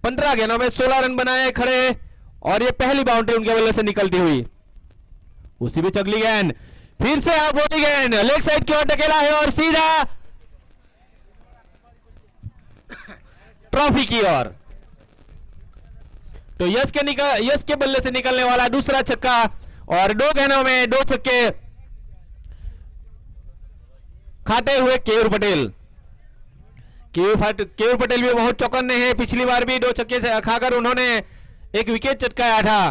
15 गेंदों में 16 रन बनाए खड़े और ये पहली बाउंड्री उनके बल्ले से निकलती हुई। उसी बीच अगली गेंद फिर से आप बोली गेंद लेग साइड की ओर ढकेला है और सीधा ट्रॉफी की ओर। तो यश के बल्ले से निकलने वाला दूसरा छक्का और 2 गेंदों में 2 छक्के खाते हुए केयूर पटेल। केयूर पटेल भी बहुत चौकन्ने हैं, पिछली बार भी 2 छक्के खाकर उन्होंने एक विकेट चटकाया था।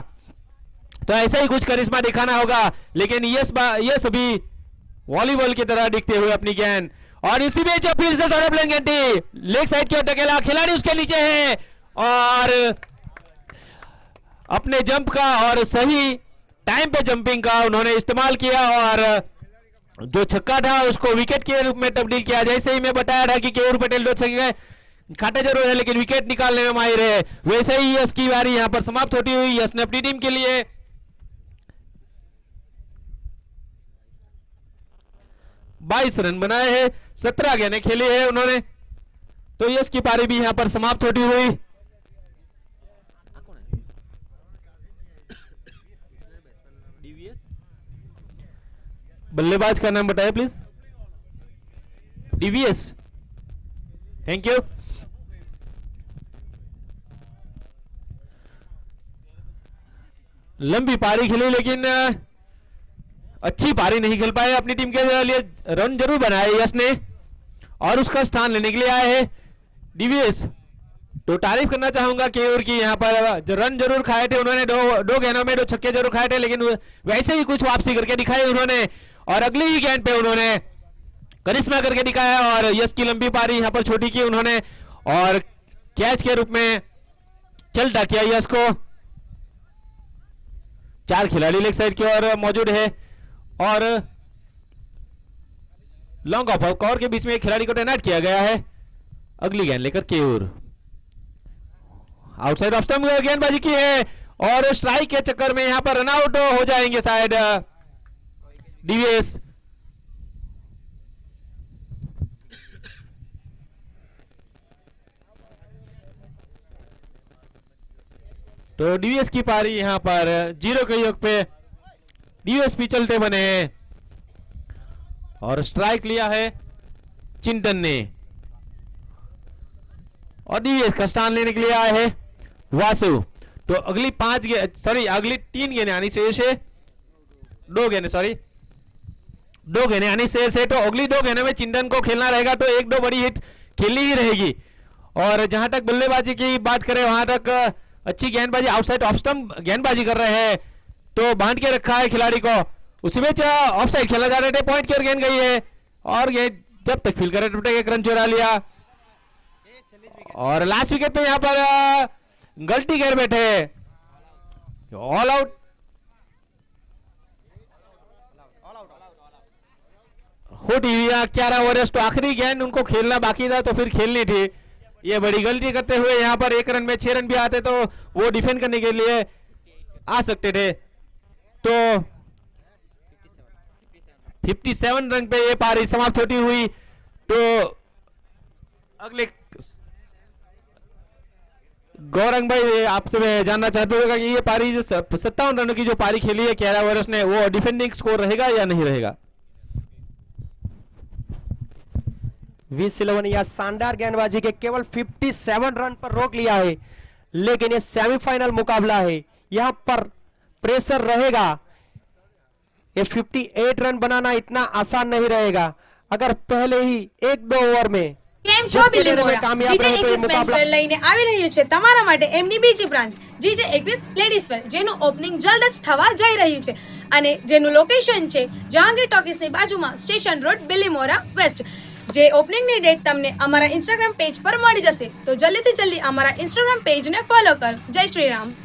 तो ऐसा ही कुछ करिश्मा दिखाना होगा, लेकिन यश अभी वॉलीबॉल की तरह दिखते हुए अपनी गेंद और इसी बीच फिर से सौरभ लंगेटी लेग साइड की ओर ढकेला, खिलाड़ी उसके नीचे है और अपने जंप का और सही टाइम पे जंपिंग का उन्होंने इस्तेमाल किया और जो छक्का था उसको विकेट के रूप में तब्दील किया। जैसे ही मैं बताया था कि केयूर पटेल 2 छक्के खाते जरूर है लेकिन विकेट निकालने में माहिर है, वैसे ही यश की बारी यहां पर समाप्त होती हुई। यश ने अपनी टीम के लिए 22 रन बनाए हैं, 17 गेंदें खेली है उन्होंने। तो यश की पारी भी यहां पर समाप्त होती हुई। बल्लेबाज का नाम बताइए प्लीज। DVS, thank you. लंबी पारी खेली लेकिन अच्छी पारी नहीं खेल पाए, अपनी टीम के लिए रन जरूर बनाए यश ने और उसका स्थान लेने के लिए आए हैं डीवीएस। तो तारीफ करना चाहूंगा केयूर की, यहाँ पर रन जरूर खाए थे उन्होंने, 2 गेंदों में 2 छक्के जरूर खाए थे लेकिन वैसे ही कुछ वापसी करके दिखाई उन्होंने और अगली ही गेंद पे उन्होंने करिश्मा करके दिखाया और यश की लंबी पारी यहाँ पर छोटी की उन्होंने और कैच के रूप में चलता किया यश को। 4 खिलाड़ी लेग साइड की ओर मौजूद है और लॉन्ग ऑफ कवर के बीच में एक खिलाड़ी को तैनात किया गया है। अगली गेंद लेकर केयूर आउटसाइड ऑफ स्टंप गेंदबाजी की है और स्ट्राइक के चक्कर में यहां पर रनआउट हो जाएंगे शायद डीवीएस। तो डीवीएस की पारी यहां पर 0 के योग पे डीवीएस भी चलते बने हैं और स्ट्राइक लिया है चिंतन ने और डीवीएस का स्थान लेने के लिए आए हैं वासु। तो अगली 3 गेंदें आनी शेष है, 2 गेंदें आनी शेष है। तो अगली 2 गेंदों में चिंतन को खेलना रहेगा तो 1-2 बड़ी हिट खेलनी ही रहेगी। और जहां तक बल्लेबाजी की बात करें वहां तक अच्छी गेंदबाजी आउटसाइड ऑफ स्टंप गेंदबाजी कर रहे हैं, तो बांध के रखा है खिलाड़ी को। उसी में ऑफ साइड खेला जा रहा है, पॉइंट की ओर गेंद गई है और गेंद जब तक फील करे तब तक 1 रन चुरा लिया और लास्ट विकेट पे यहां पर गलती कर बैठे ऑल आउट। होती हुई 11 ओवर्स, तो आखिरी गेंद उनको खेलना बाकी था तो फिर खेलनी थी। ये बड़ी गलती करते हुए यहां पर 1 रन में 6 रन भी आते तो वो डिफेंड करने के लिए आ सकते थे। तो 57 रन पे ये पारी समाप्त होती हुई। तो अगले गौरंग भाई आपसे मैं जानना चाहते होगा कि ये पारी जो 57 रनों की जो पारी खेली है 11 ओवर्स ने, वो डिफेंडिंग स्कोर रहेगा या नहीं रहेगा? V11 या शानदार गेंदबाजी के केवल 57 रन पर रोक लिया है, लेकिन ये सेमीफाइनल मुकाबला है, यहां पर प्रेशर रहेगा। ये 58 रन बनाना इतना आसान नहीं रहेगा। अगर पहले ही 1-2 ओवर में કેમ છો બિલીમોરા જીજે 21 મેન્સ વેર લઈને આવી રહ્યું છે તમારા માટે એમની બીજી બ્રાન્ચ જીજે 21 લેડીઝ વેર, જેનું ઓપનિંગ જલ્દ જ થવા જઈ રહ્યું છે અને જેનું લોકેશન છે જહાંગીર ટોકીસની બાજુમાં સ્ટેશન રોડ બિલીમોરા વેસ્ટ। જે ઓપનિંગની ડેટ તમને અમારા ઇન્સ્ટાગ્રામ પેજ પર મળી જશે, તો જલ્દીથી જલ્દી અમારા ઇન્સ્ટાગ્રામ પેજને ફોલો કરો। જય શ્રી રામ।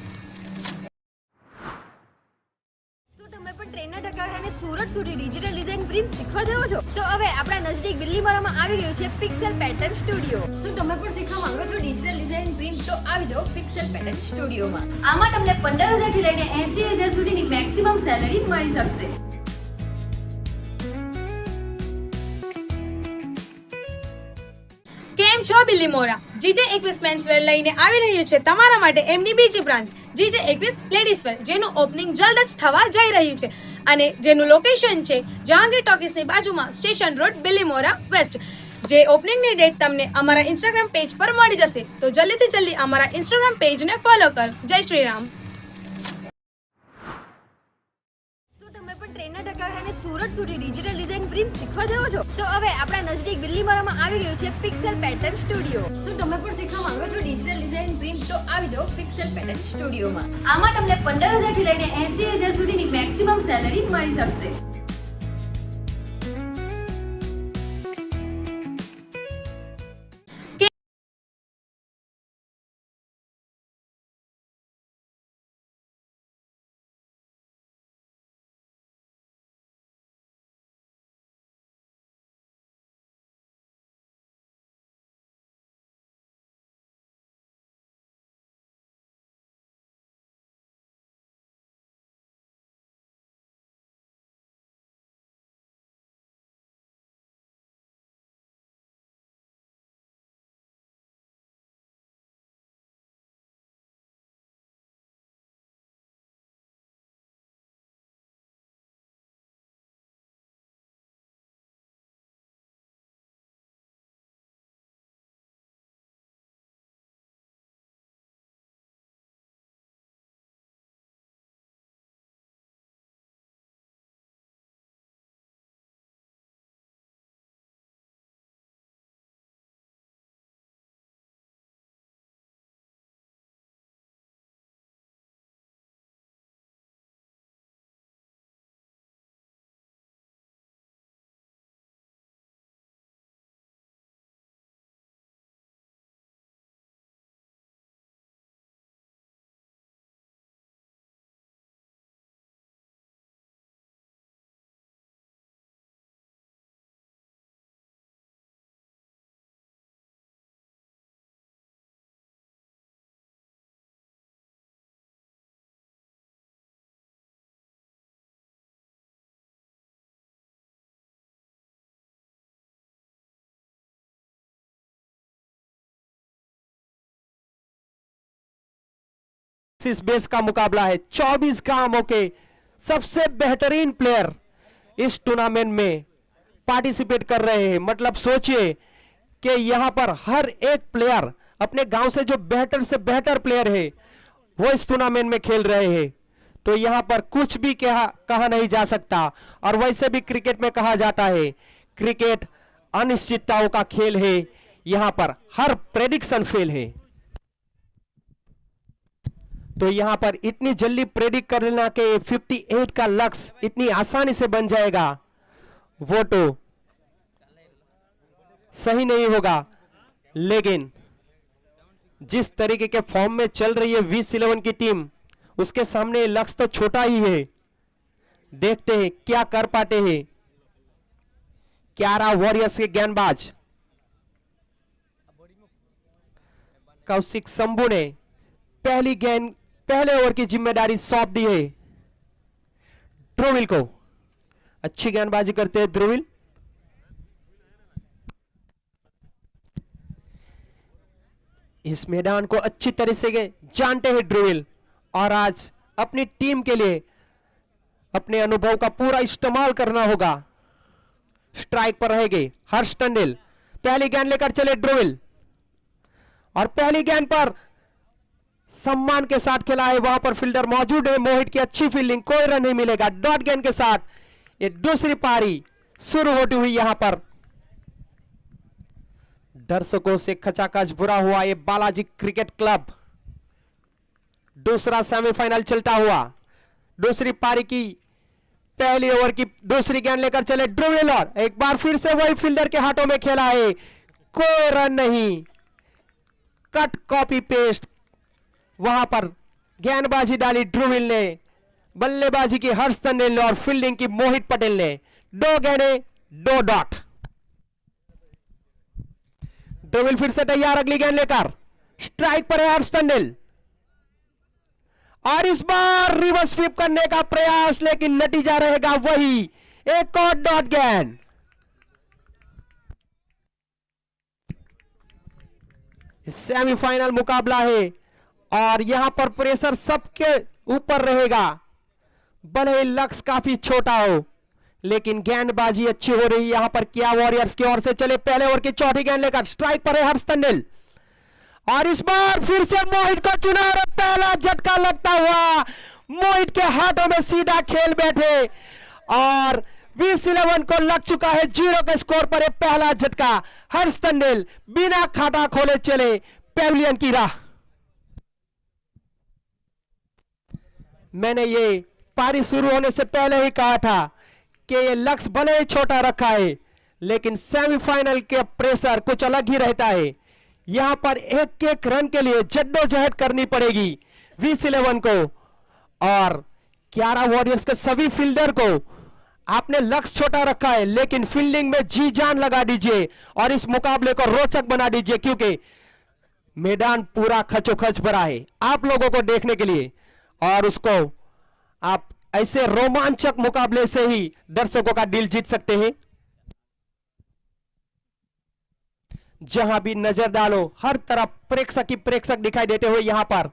ટ્રેનર ટકાવે અને સુરત સુધી ડિજિટલ ડિઝાઇન પ્રિન્ટ શીખવા જાઓ છો તો હવે આપણા નજદીક બિલીમોરામાં આવી ગયું છે પિક્સેલ પેટર્ન સ્ટુડિયો। શું તમે પણ શીખવા માંગો છો ડિજિટલ ડિઝાઇન પ્રિન્ટ તો આવી જાઓ પિક્સેલ પેટર્ન સ્ટુડિયોમાં. આમાં તમને 15,000 થી લઈને 80,000 સુધીની મેક્સિમમ સેલરી મળી શકશે. કેમ છો બિલ્લી મોરા? જીજે 21 મેન્સવેર લઈને આવી રહ્યું છે તમારા માટે એમની બીજી બ્રાન્ચ જીજે 21 લેડીઝ વેર, જેનું ઓપનિંગ જલ્દ જ થવા જઈ રહ્યું છે અને જેનું લોકેશન છે જહાંગીર ટોકીસની બાજુમાં સ્ટેશન રોડ, બિલ્લી મોરા વેસ્ટ. જે ઓપનિંગની ડેટ તમને અમારા ઇન્સ્ટાગ્રામ પેજ પર મળી જશે, તો જલ્દીથી જલ્દી અમારા ઇન્સ્ટાગ્રામ પેજને ફોલો કરો. જય શ્રી રામ. શું તમે પણ ટ્રેનર ટકાને સુરત સુધી ડિજિટલ ડિઝાઇન પ્રિન્ટ શીખવા જાઓ છો? તો હવે આપણા નજદીક બિલ્લીમોરામાં આવી ગયું છે પિક્સેલ પેટર્ન સ્ટુડિયો. શું તમે પણ શીખવા માંગો છો ડિજિટલ ડિઝાઇન પ્રિન્ટ તો આવી જાઓ પિક્સેલ પેટર્ન સ્ટુડિયોમાં. આમાં તમને 15,000 થી લઈને 80,000 સુધીની મેક્સિમમ સેલરી મળી શકશે. इस बेस का मुकाबला है 24 गांवों के सबसे बेहतरीन प्लेयर इस टूर्नामेंट में पार्टिसिपेट कर रहे हैं. मतलब सोचिए कि यहां पर हर एक प्लेयर अपने गांव से जो बेहतर से बेहतर प्लेयर है वो इस टूर्नामेंट में खेल रहे हैं. तो यहां पर कुछ भी कहा नहीं जा सकता. और वैसे भी क्रिकेट में कहा जाता है क्रिकेट अनिश्चितताओं का खेल है. यहां पर हर प्रेडिक्शन फेल है. तो यहां पर इतनी जल्दी प्रेडिक्ट करना कि 58 का लक्ष्य इतनी आसानी से बन जाएगा, वो तो सही नहीं होगा. लेकिन जिस तरीके के फॉर्म में चल रही है वी11 की टीम, उसके सामने लक्ष्य तो छोटा ही है. देखते हैं क्या कर पाते हैं क्यारा वॉरियर्स के गेंदबाज कौशिक शंभू ने पहले ओवर की जिम्मेदारी सौंप दी है ध्रुविल को. अच्छी गेंदबाजी करते हैं ध्रुविल. इस मैदान को अच्छी तरह से जानते हैं ध्रुविल, और आज अपनी टीम के लिए अपने अनुभव का पूरा इस्तेमाल करना होगा. स्ट्राइक पर रहेंगे हर्ष टंडेल. पहली गेंद लेकर चले ध्रुविल, और पहली गेंद पर सम्मान के साथ खेला है. वहां पर फील्डर मौजूद है. मोहित की अच्छी फील्डिंग, कोई रन नहीं मिलेगा. डॉट गेंद के साथ ये दूसरी पारी शुरू होती हुई. यहां पर दर्शकों से खचाखच भरा हुआ ये बालाजी क्रिकेट क्लब. दूसरा सेमीफाइनल चलता हुआ. दूसरी पारी की पहली ओवर की दूसरी गेंद लेकर चले ध्रुविल, और एक बार फिर से वही फील्डर के हाथों में खेला है. कोई रन नहीं. Cut copy paste. वहां पर गेंदबाजी डाली ध्रुविल ने, बल्लेबाजी की हर्ष टंडेल ने, और फील्डिंग की मोहित पटेल ने. 2 गेंदें 2 डॉट. ध्रुविल फिर से तैयार अगली गेंद लेकर. स्ट्राइक पर है हर्ष टंडेल और इस बार रिवर्स स्वीप करने का प्रयास, लेकिन नतीजा रहेगा वही, एक और डॉट गेंद। सेमीफाइनल मुकाबला है और यहां पर प्रेशर सबके ऊपर रहेगा, भले ही लक्ष्य काफी छोटा हो, लेकिन गेंदबाजी अच्छी हो रही है यहां पर किया वॉरियर्स की ओर से। चले पहले ओवर की चौथी गेंद लेकर स्ट्राइक पर है हर्ष टंडेल और इस बार फिर से मोहित को चुना और पहला झटका लगता हुआ मोहित के हाथों में सीधा खेल बैठे और विस11 को लग चुका है 0 के स्कोर पर पहला झटका। हर्ष टंडेल बिना खाता खोले चले पेविलियन की राह। मैंने ये पारी शुरू होने से पहले ही कहा था कि ये लक्ष्य भले ही छोटा रखा है, लेकिन सेमीफाइनल के प्रेशर कुछ अलग ही रहता है। यहां पर एक एक रन के लिए जद्दोजहद करनी पड़ेगी विस11 को और 11 वॉरियर्स के सभी फील्डर को। आपने लक्ष्य छोटा रखा है, लेकिन फील्डिंग में जी जान लगा दीजिए और इस मुकाबले को रोचक बना दीजिए, क्योंकि मैदान पूरा खचोखच भरा है आप लोगों को देखने के लिए और उसको आप ऐसे रोमांचक मुकाबले से ही दर्शकों का दिल जीत सकते हैं। जहां भी नजर डालो हर तरफ प्रेक्षक ही प्रेक्षक दिखाई देते हुए यहां पर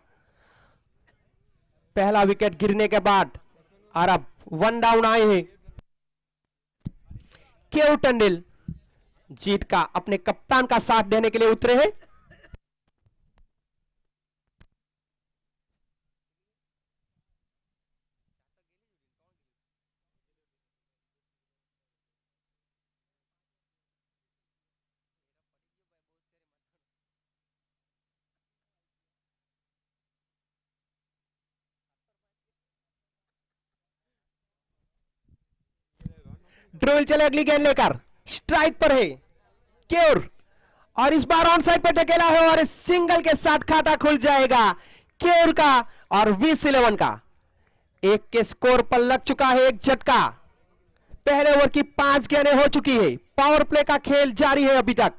पहला विकेट गिरने के बाद और अब 1 डाउन आए हैं। केयू टंडेल जीत का अपने कप्तान का साथ देने के लिए उतरे हैं। ड्रोविल चले अगली गेंद लेकर स्ट्राइक पर है केयूर और इस बार ऑन साइड पे टकेला है और इस सिंगल के साथ खाता खुल जाएगा केयूर का और विस11 का। एक के स्कोर पर लग चुका है एक झटका। पहले ओवर की 5 गेंदें हो चुकी है, पावर प्ले का खेल जारी है अभी तक।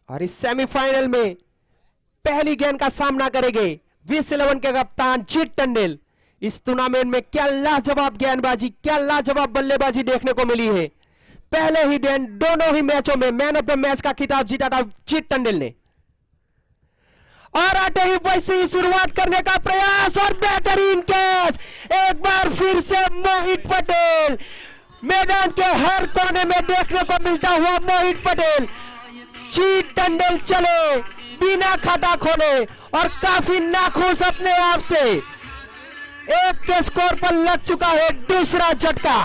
और इस सेमीफाइनल में पहली गेंद का सामना करेंगे विस11 के कप्तान जीत टंडेल। इस टूर्नामेंट में क्या लाजवाब गेंदबाजी, क्या लाजवाब बल्लेबाजी देखने को मिली है। पहले ही दिन दोनों ही मैचों में मैन ऑफ द मैच का खिताब जीता था जीत टंडेल ने। और आते ही वैसे ही शुरुआत करने का प्रयास और बेहतरीन कैच, एक बार फिर से मोहित पटेल। मैदान के हर कोने में देखने को मिलता हुआ मोहित पटेल। जीत टंडेल चले बिना खाता खोले और काफी नाखुश अपने आप से। एक के स्कोर पर लग चुका है दूसरा झटका।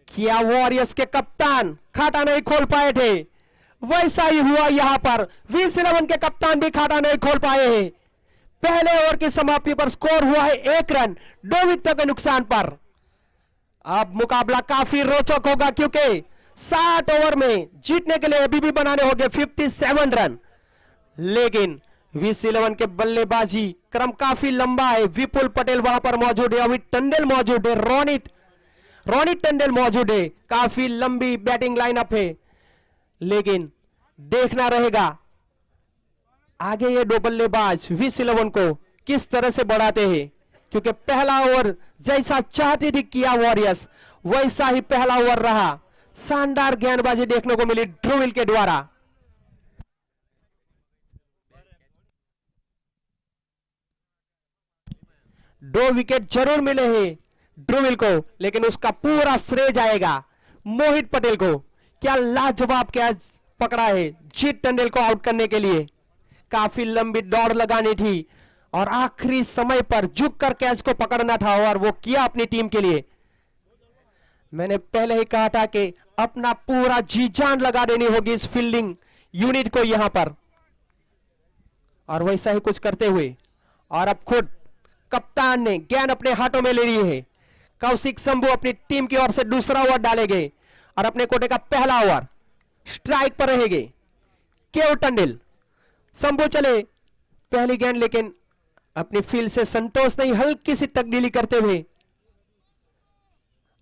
किया वॉरियर्स के कप्तान खाता नहीं खोल पाए थे, वैसा ही हुआ यहां पर विस11 के कप्तान भी खाता नहीं खोल पाए हैं। पहले ओवर की समाप्ति पर स्कोर हुआ है 1 रन 2 विकेटों के नुकसान पर। अब मुकाबला काफी रोचक होगा, क्योंकि 60 ओवर में जीतने के लिए अभी भी बनाने होंगे 57 रन। लेकिन विस11 के बल्लेबाजी क्रम काफी लंबा है। विपुल पटेल वहां पर मौजूद है, अभी टंडेल मौजूद है, रोनित टंडेल मौजूद है। काफी लंबी बैटिंग लाइनअप है, लेकिन देखना रहेगा आगे ये दो बल्लेबाज विस11 को किस तरह से बढ़ाते हैं, क्योंकि पहला ओवर जैसा चाहती थी किया वॉरियर्स वैसा ही पहला ओवर रहा। शानदार गेंदबाजी देखने को मिली ड्रोविल के द्वारा। दो विकेट जरूर मिले हैं ड्रोविल को, लेकिन उसका पूरा श्रेय जाएगा मोहित पटेल को। क्या लाजवाब कैच पकड़ा है जीत टंडेल को आउट करने के लिए। काफी लंबी दौड़ लगानी थी और आखिरी समय पर झुककर कैच को पकड़ना था, और वो किया अपनी टीम के लिए। मैंने पहले ही कहा था कि अपना पूरा जी जान लगा देनी होगी इस फील्डिंग यूनिट को यहां पर, और वैसा ही कुछ करते हुए और अब खुद कप्तान ने गेंद अपने हाथों में ले ली है। कौशिक शंभू अपनी टीम की ओर से दूसरा ओवर डालेंगे और अपने कोटे का पहला ओवर स्ट्राइक पर रहेंगे केव टंडल। शंभू चले पहली गेंद, लेकिन अपनी फील्ड से संतोष नहीं, हल्की सी तब्दीली करते हुए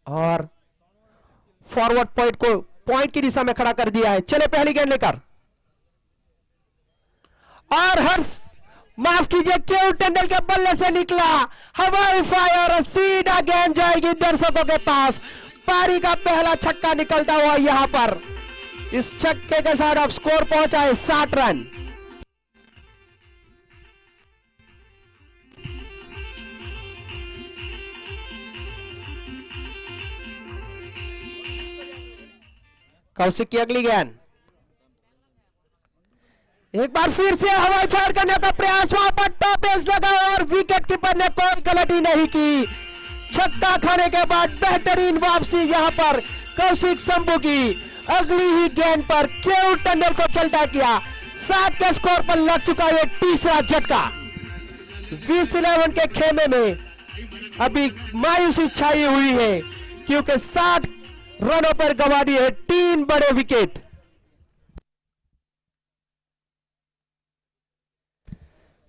और फॉरवर्ड पॉइंट को पॉइंट की दिशा में खड़ा कर दिया है। चले पहली गेंद लेकर और हर्ष माफ कीजिए केव टंडल के बल्ले से निकला हवाई फायर और सीधा गेंद जाएगी दर्शकों के पास। पारी का पहला छक्का निकलता हुआ यहां पर। इस छक्के के साथ अब स्कोर पहुंचा है 60 रन। कौशिक की अगली गेंद, एक बार फिर से हवाई फायर करने का प्रयास, वहां पर टॉप एज लगा और विकेट कीपर ने कोई गलती नहीं की। छक्का खाने के बाद बेहतरीन वापसी यहां पर कौशिक शंभू की। अगली ही गेंद पर केव टंडल को चलता किया। 7 के स्कोर पर लग चुका है तीसरा झटका। 20-11 के खेमे में अभी मायूसी छाई हुई है क्योंकि 60 रनों पर गंवा दी है 3 बड़े विकेट।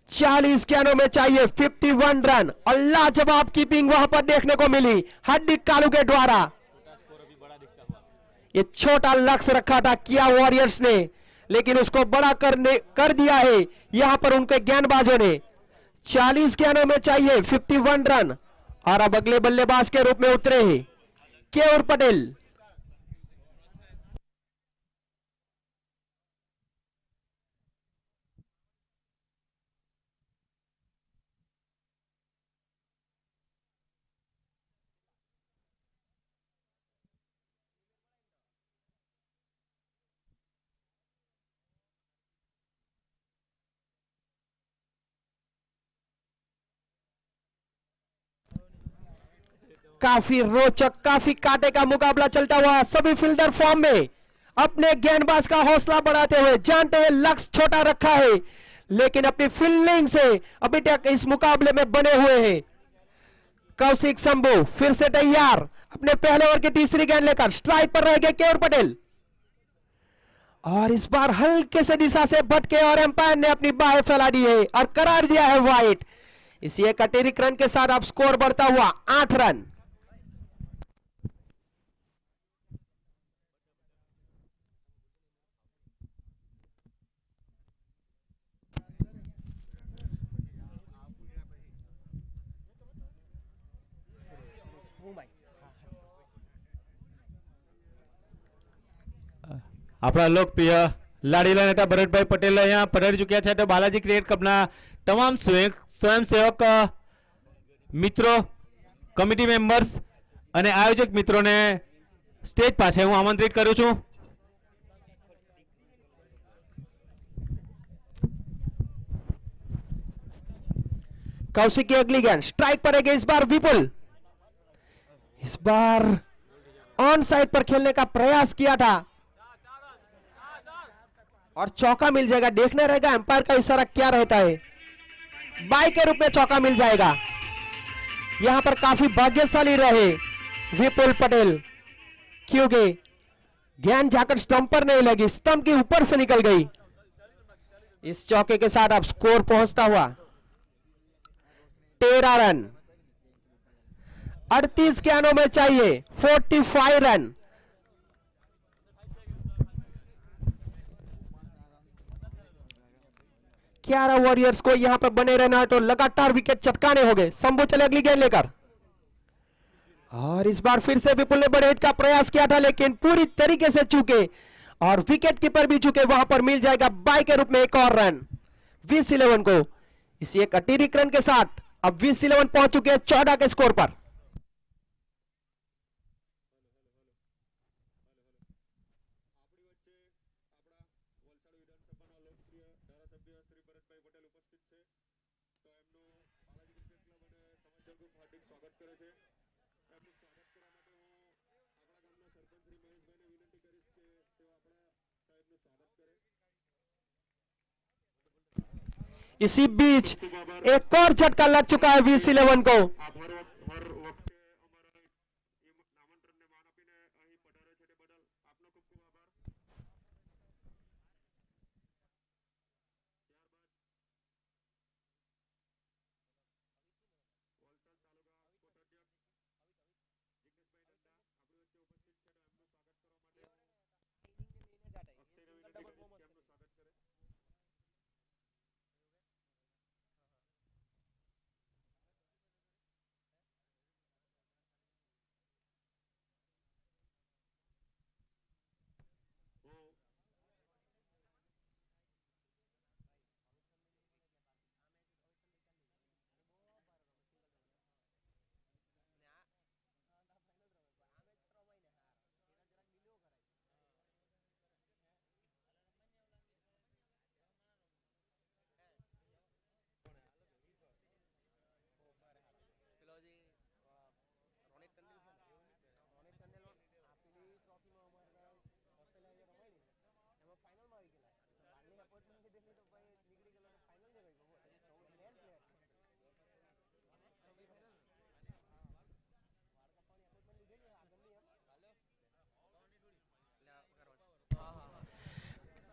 चालीस गेंदों में चाहिए 51 रन और लाजवाब कीपिंग वहां पर देखने को मिली हड्डी कालू के द्वारा। ये छोटा लक्ष्य रखा था किया वॉरियर्स ने, लेकिन उसको बड़ा कर दिया है यहां पर उनके गेंदबाजों ने। 40 गेंदों में चाहिए 51 रन और अब अगले बल्लेबाज के रूप में उतरे हैं केयूर पटेल। काफी रोचक, काफी कांटे का मुकाबला चलता हुआ। सभी फील्डर फॉर्म में, अपने गेंदबाज का हौसला बढ़ाते हुए, जानते हैं लक्ष्य छोटा रखा है लेकिन अपनी फील्डिंग से अभी तक इस मुकाबले में बने हुए हैं। कौशिक शंभू फिर से तैयार, अपने पहले ओवर की तीसरी गेंद लेकर स्ट्राइक पर रहेंगे केयूर पटेल और इस बार हल्के से दिशा से भटके और एम्पायर ने अपनी बाहें फैला दी है और करार दिया है वाइड। इसी एक अतिरिक्त रन के साथ अब स्कोर बढ़ता हुआ 8 रन। આપણા લોકપ્રિય લાડીલા નેતા ભરતભાઈ પટેલ અહીંયા પધારી ચૂક્યા છે. તો બાલાજી ક્રિકેટ ક્લબના તમામ સ્વયંસેવક મિત્રો, કમિટી મેમ્બર્સ અને આયોજક મિત્રોને સ્ટેજ પાસે હું આમંત્રિત કરું છું. कौशिक की अगली गेंद स्ट्राइक पर है इस बार विपुल। इस बार ऑन साइड पर खेलने का प्रयास किया था और चौका मिल जाएगा। देखना रहेगा एम्पायर का इशारा क्या रहता है। बाई के रूप में चौका मिल जाएगा। यहां पर काफी भाग्यशाली रहे विपुल पटेल क्योंकि गेंद जाकर स्टंप पर नहीं लगी, स्टंप के ऊपर से निकल गई। इस चौके के साथ अब स्कोर पहुंचता हुआ 13 रन। 38 गेंदों में चाहिए 45 रन। क्यारा वॉरियर्स को यहां पर बने रहना है तो लगातार विकेट चटकाने होंगे। शंभू चले अगली गेंद लेकर और इस बार फिर से विपुल ने बड़े हिट का प्रयास किया था लेकिन पूरी तरीके से चूके और विकेट कीपर भी चूके। वहां पर मिल जाएगा बाई के रूप में एक और रन 20-11 को। इसी एक अतिरिक्त रन के साथ अब 20-11 पहुंच चुके हैं 14 के स्कोर पर। इसी बीच एक और झटका लग चुका है VS11 को।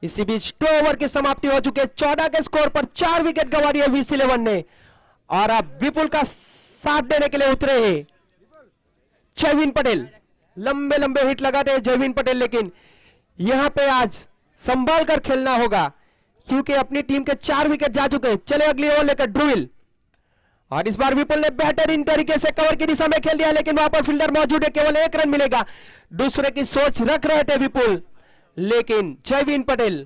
इसी बीच 2 ओवर की समाप्ति हो चुकी है। 14 के स्कोर पर 4 विकेट गंवा दिए VS11 ने और अब विपुल का साथ देने के लिए उतरे हैं जयवीन पटेल। लंबे लंबे हिट लगाते हैं जयवीन पटेल, लेकिन यहां पे आज संभाल कर खेलना होगा क्योंकि अपनी टीम के 4 विकेट जा चुके हैं। चले अगली ओवर लेकर ध्रुविल, और इस बार विपुल ने बेहतरीन तरीके से कवर की दिशा में खेल दिया, लेकिन वहां पर फील्डर मौजूद है, केवल 1 रन मिलेगा। दूसरे की सोच रख रहे थे विपुल, लेकिन जयवीन पटेल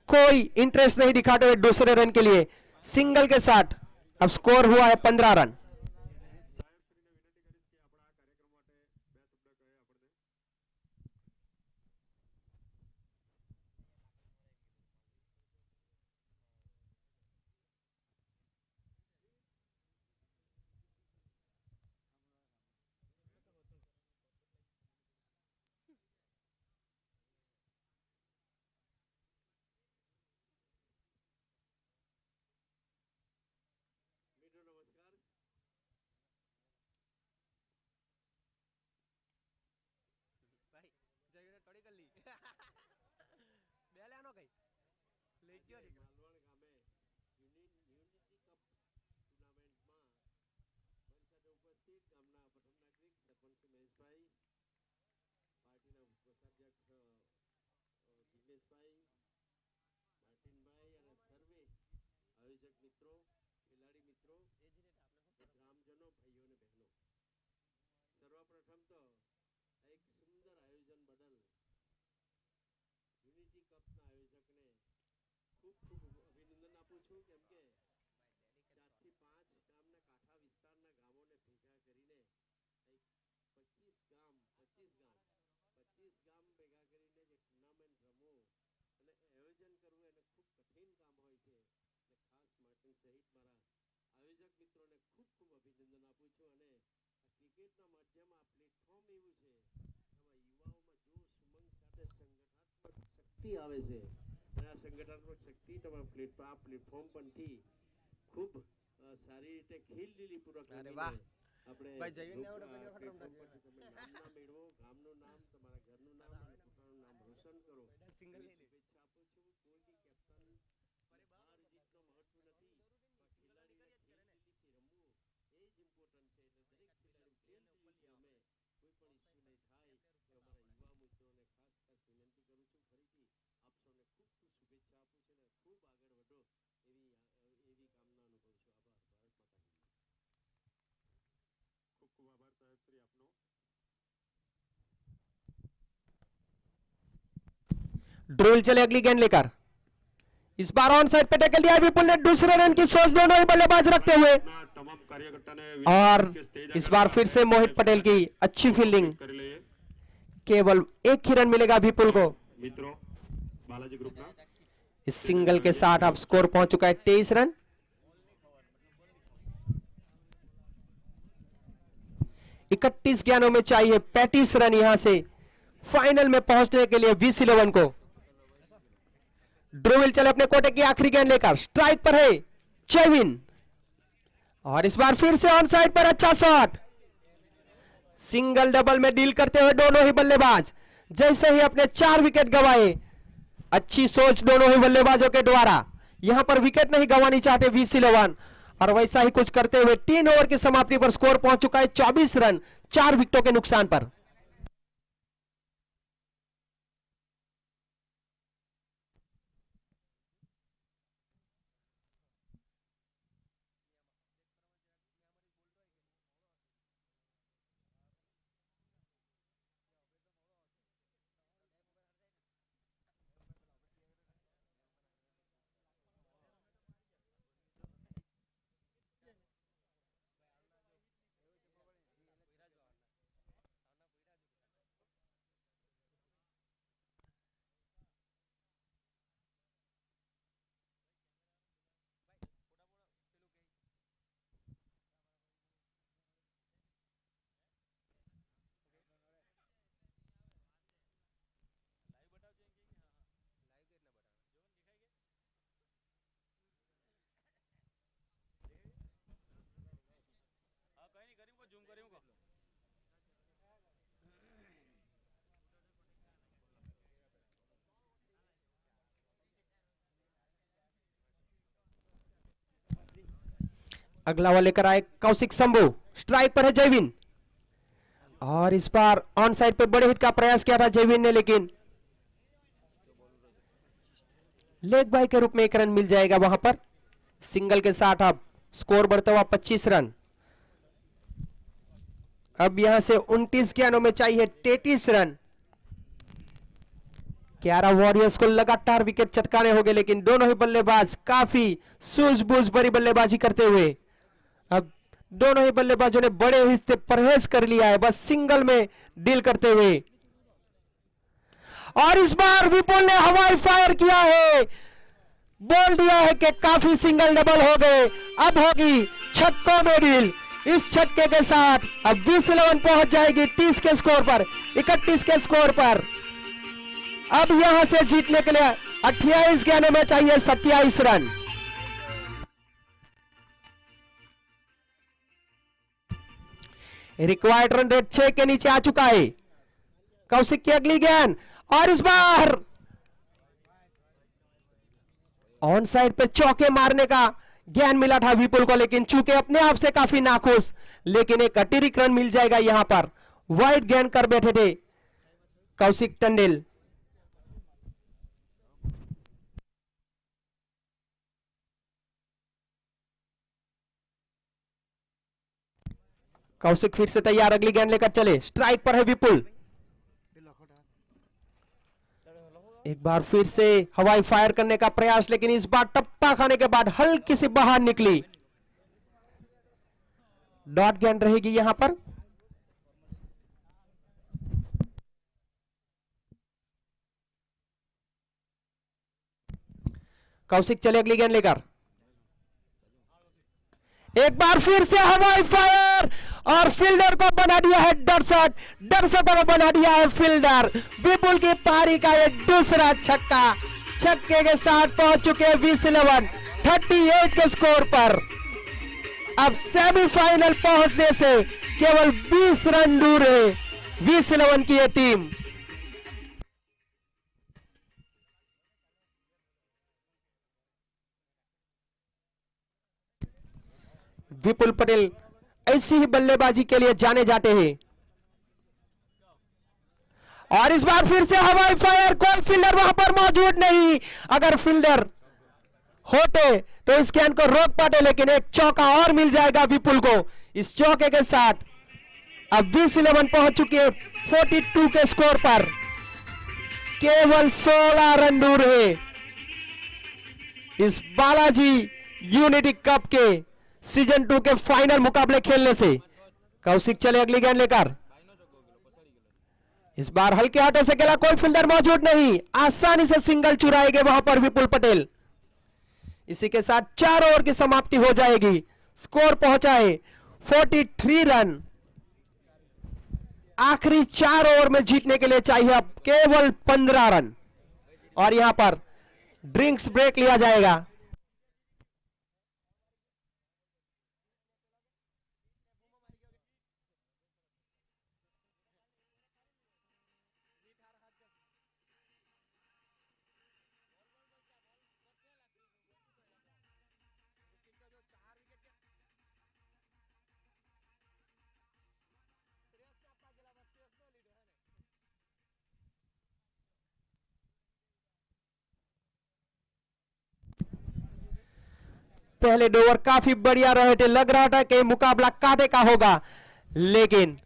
कोई इंटरेस्ट नहीं दिखाते हुए दूसरे रन के लिए सिंगल के साथ अब स्कोर हुआ है 15 रन। सर्वप्रथम तो एक सुंदर आयोजन बदल યુનિટી કપના આયોજકને ખૂબ ખૂબ અભિનંદન આપું છું, કેમ કે 4 થી 5 ગામના કાંઠા વિસ્તારના ગામોને ભેગા કરીને 25 ગામ ભેગા કરીને જે ટુર્નામેન્ટ રમવું અને આયોજન કરવું એને ખૂબ કઠિન કામ હોય છે, અને ખાસ માર્ટિન સહિત મારા આયોજક મિત્રોને ખૂબ ખૂબ અભિનંદન આપું છું। અને ક્રિકેટના માધ્યમમાં આ પ્લેટફોર્મ એવું છે એમાં યુવાઓમાં જોશ ઉમંગ સાથે સંગઠનાત્મક શક્તિ આવે છે, અને આ સંગઠનાત્મક શક્તિ તમારા પ્લેટફોર્મ પરથી ખૂબ સારી રીતે ખીલદિલીપૂર્વક આપણે ભાઈ જઈને તમે નામના મેળવો, ગામનું નામ, તમારા ઘરનું નામ અને પોતાનું નામ રોશન કરો। શુભેચ્છા આપું છું। કોઈ બી કેપ્ટન હાર જીતનો મહત્વ નથી, ખેલાડીને ખીલદિલીથી રમવું એ જ ઇમ્પોર્ટન્ટ છે। એટલે દરેક ખેલાડી ખીલદિલીથી રમે, કોઈ પણ ઇસ્યુ નહીં થાય, એ અમારા યુવા મિત્રોને ખાસ વિનંતી કરું છું। ફરીથી આપ સૌને ખૂબ ખૂબ શુભેચ્છા આપું છું અને ખૂબ આગળ વધો એવી કામના અનુભવ છું। આભાર। ભારત માતા કી જય। ખૂબ ખૂબ આભાર સાહેબ શ્રી આપનો। ध्रुविल चले अगली गेंद लेकर, इस बार ऑन साइड पे टैकल दिया विपुल ने, दूसरे रन की सोच दोनों ही बल्लेबाज रखते हुए, और इस बार फिर से मोहित पटेल की अच्छी फील्डिंग, केवल 1 ही रन मिलेगा विपुल को। मित्रों बालाजी ग्रुप ना इस सिंगल के साथ अब स्कोर पहुंच चुका है 23 रन। 31 गेंदों में चाहिए 35 रन यहां से फाइनल में पहुंचने के लिए VS11 को। ध्रुविल चले अपने कोटे की आखिरी गेंद लेकर, स्ट्राइक पर है जयवीन, और इस बार फिर से ऑन साइड पर अच्छा शॉट। सिंगल डबल में डील करते हुए दोनों ही बल्लेबाज, जैसे ही अपने 4 विकेट गंवाए। अच्छी सोच दोनों ही बल्लेबाजों के द्वारा, यहां पर विकेट नहीं गंवानी चाहते V11, और वैसा ही कुछ करते हुए 3 ओवर की समाप्ति पर स्कोर पहुंच चुका है 24 रन 4 विकेटों के नुकसान पर। अगला वो लेकर आए कौशिक शंभू, स्ट्राइक पर है जयवीन, और इस बार ऑन साइड पे बड़े हिट का प्रयास किया था जयवीन ने, लेकिन लेग बाय के रूप में 1 रन मिल जाएगा वहां पर। सिंगल के साथ अब स्कोर बढ़ता हुआ 25 रन। अब यहां से 29 गेंदों में चाहिए 33 रन। 11 वॉरियर्स को लगातार विकेट चटकाने होंगे, लेकिन दोनों ही बल्लेबाज काफी सूझबूझ भरी बल्लेबाजी करते हुए, अब दोनों ही बल्लेबाजों ने बड़े हिस्से परहेज कर लिया है, बस सिंगल में डील करते हुए। और इस बार विपुल ने हवाई फायर किया है, बोल दिया है कि काफी सिंगल डबल हो गए, अब होगी छक्कों में डील। इस छक्के के साथ अब V11 पहुंच जाएगी 30 के स्कोर पर, 31 के स्कोर पर। अब यहां से जीतने के लिए 28 गेंदों में चाहिए 27 रन। रिक्वायर्ड रन रेट 6 के नीचे आ चुका है। कौशिक की अगली गेंद, और इस बार ऑन साइड पे चौके मारने का ज्ञान मिला था विपुल को, लेकिन चूंकि अपने आप से काफी नाखुश, लेकिन एक अतिरिक्त रन मिल जाएगा यहां पर। वाइड गेंद कर बैठे थे कौशिक टंडेल। कौशिक फिर से तैयार, अगली गेंद लेकर चले, स्ट्राइक पर है विपुल। एक बार फिर से हवाई फायर करने का प्रयास, लेकिन इस बार टप्पा खाने के बाद हल्की सी बाहर निकली। डॉट गेंद रहेगी यहां पर। कौशिक चले अगली गेंद लेकर, एक बार फिर से हवाई फायर, और फील्डर को बना दिया है दर्शक, दर्शकों को बना दिया है फील्डर। विपुल की पारी का ये दूसरा छक्का, छक्के के साथ पहुंच चुके हैं V11 38 के स्कोर पर। अब सेमीफाइनल पहुंचने से केवल 20 रन दूर है V11 की ये टीम। विपुल पटेल ऐसी ही बल्लेबाजी के लिए जाने जाते हैं, और इस बार फिर से हवाई फायर, कोई फील्डर वहां पर मौजूद नहीं। अगर फील्डर होते तो इस गेंद को रोक पाते, लेकिन एक चौका और मिल जाएगा विपुल को। इस चौके के साथ अब V11 पहुंच चुकी है 42 के स्कोर पर, केवल 16 रन दूर है इस बालाजी यूनिटी कप के सीजन 2 के फाइनल मुकाबले खेलने से। कौशिक चले अगली गेंद लेकर, इस बार हल्के हाथों से खेला, कोई फील्डर मौजूद नहीं, आसानी से सिंगल चुराएंगे वहां पर विपुल पटेल। इसी के साथ 4 ओवर की समाप्ति हो जाएगी, स्कोर पहुंचा है 43 रन। आखिरी 4 ओवर में जीतने के लिए चाहिए अब केवल 15 रन, और यहां पर ड्रिंक्स ब्रेक लिया जाएगा। पहले 2 ओवर काफी बढ़िया रहे थे, लग रहा था कि मुकाबला कांटे का होगा, लेकिन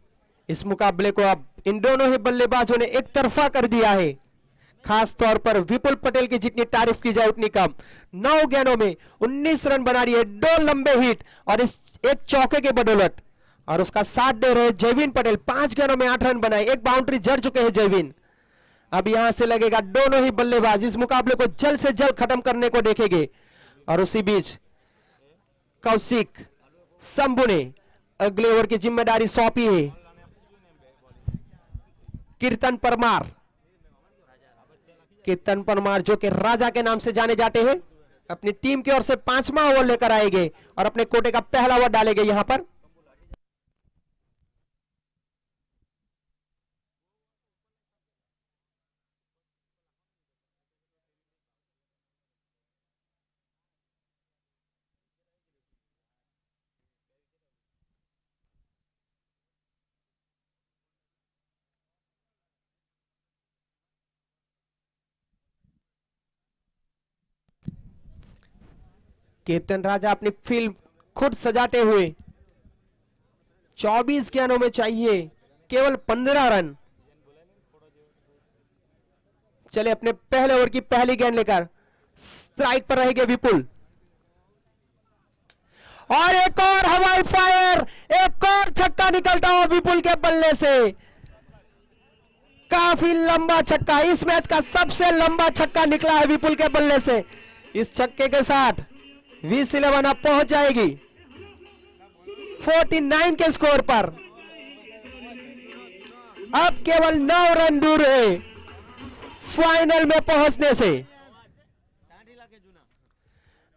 इस मुकाबले को अब इन दोनों ही बल्लेबाजों ने एक तरफा कर दिया है। खास तौर पर विपुल पटेल की जितनी तारीफ की जाए उतनी कम। 9 गेंदों में 19 रन बना रही है, 2 लंबे हिट और इस एक चौके के बदौलत, और उसका साथ दे रहे जयवीन पटेल। 5 गेंदों में 8 रन बनाए, एक बाउंड्री जड़ चुके हैं जयवीन। अब यहां से लगेगा दोनों ही बल्लेबाज इस मुकाबले को जल्द से जल्द खत्म करने को देखेंगे। और उसी बीच कौशिक शंभू ने अगले ओवर की जिम्मेदारी सौंपी है कीर्तन परमार। कीर्तन परमार जो कि राजा के नाम से जाने जाते हैं, अपनी टीम की ओर से 5वां ओवर लेकर आएंगे और अपने कोटे का पहला ओवर डालेंगे यहां पर। कीर्तन राजा अपनी फील्ड खुद सजाते हुए 24 गेंदों में चाहिए केवल 15 रन। चले अपने पहले ओवर की पहली गेंद लेकर स्ट्राइक पर रहेंगे विपुल, और एक और हवाई फायर, एक और छक्का निकलता हुआ विपुल के बल्ले से। काफी लंबा छक्का, इस मैच का सबसे लंबा छक्का निकला है विपुल के बल्ले से। इस छक्के के साथ VS11 अब पहुंच जाएगी 49 के स्कोर पर। अब केवल 9 रन दूर है फाइनल में पहुंचने से।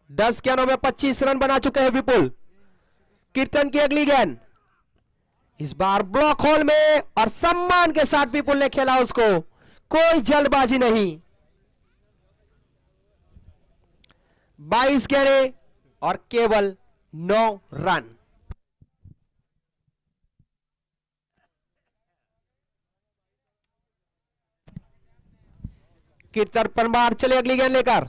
10 गेंदों में 25 रन बना चुके हैं विपुल। कीर्तन की अगली गेंद इस बार ब्लॉक होल में, और सम्मान के साथ विपुल ने खेला उसको, कोई जल्दबाजी नहीं। 22 गेंदें और केवल 9 रन। कीर्तन परमार चले अगली गेंद लेकर।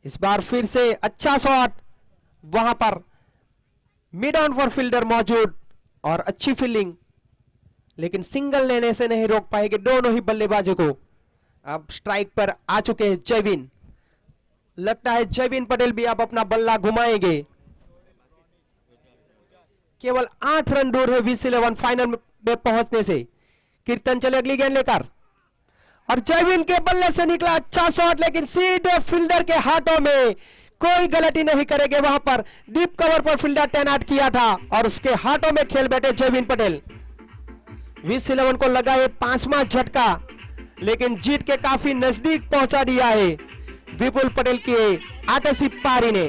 इस बार फिर से अच्छा शॉट, वहां पर मिड ऑन फॉर फील्डर मौजूद और अच्छी फील्डिंग, लेकिन सिंगल लेने से नहीं रोक पाएंगे दोनों ही बल्लेबाजों को। अब स्ट्राइक पर आ चुके हैं जयवीन। लगता है जयवीन पटेल भी अब अपना बल्ला घुमाएंगे। केवल 8 रन दूर है VS11 फाइनल में पहुंचने से। कीर्तन चले अगली गेंद लेकर, और जयवीन के बल्ले से निकला अच्छा शॉट, लेकिन सीधे फील्डर के हाथों में। कोई गलती नहीं करेंगे, वहां पर डीप कवर पर फील्डर तैनात किया था और उसके हाथों में खेल बैठे जयवीन पटेल। VS11 को लगा ये 5वां झटका, लेकिन जीत के काफी नजदीक पहुंचा दिया है विपुल पटेल की आतिशी पारी ने।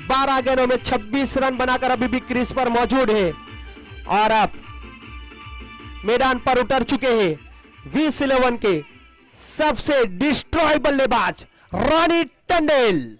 12 गेंदों में 26 रन बनाकर अभी भी क्रीज पर मौजूद है, और अब मैदान पर उतर चुके हैं VS11 के सबसे डिस्ट्रॉय बल्लेबाज रॉनी टंडेल।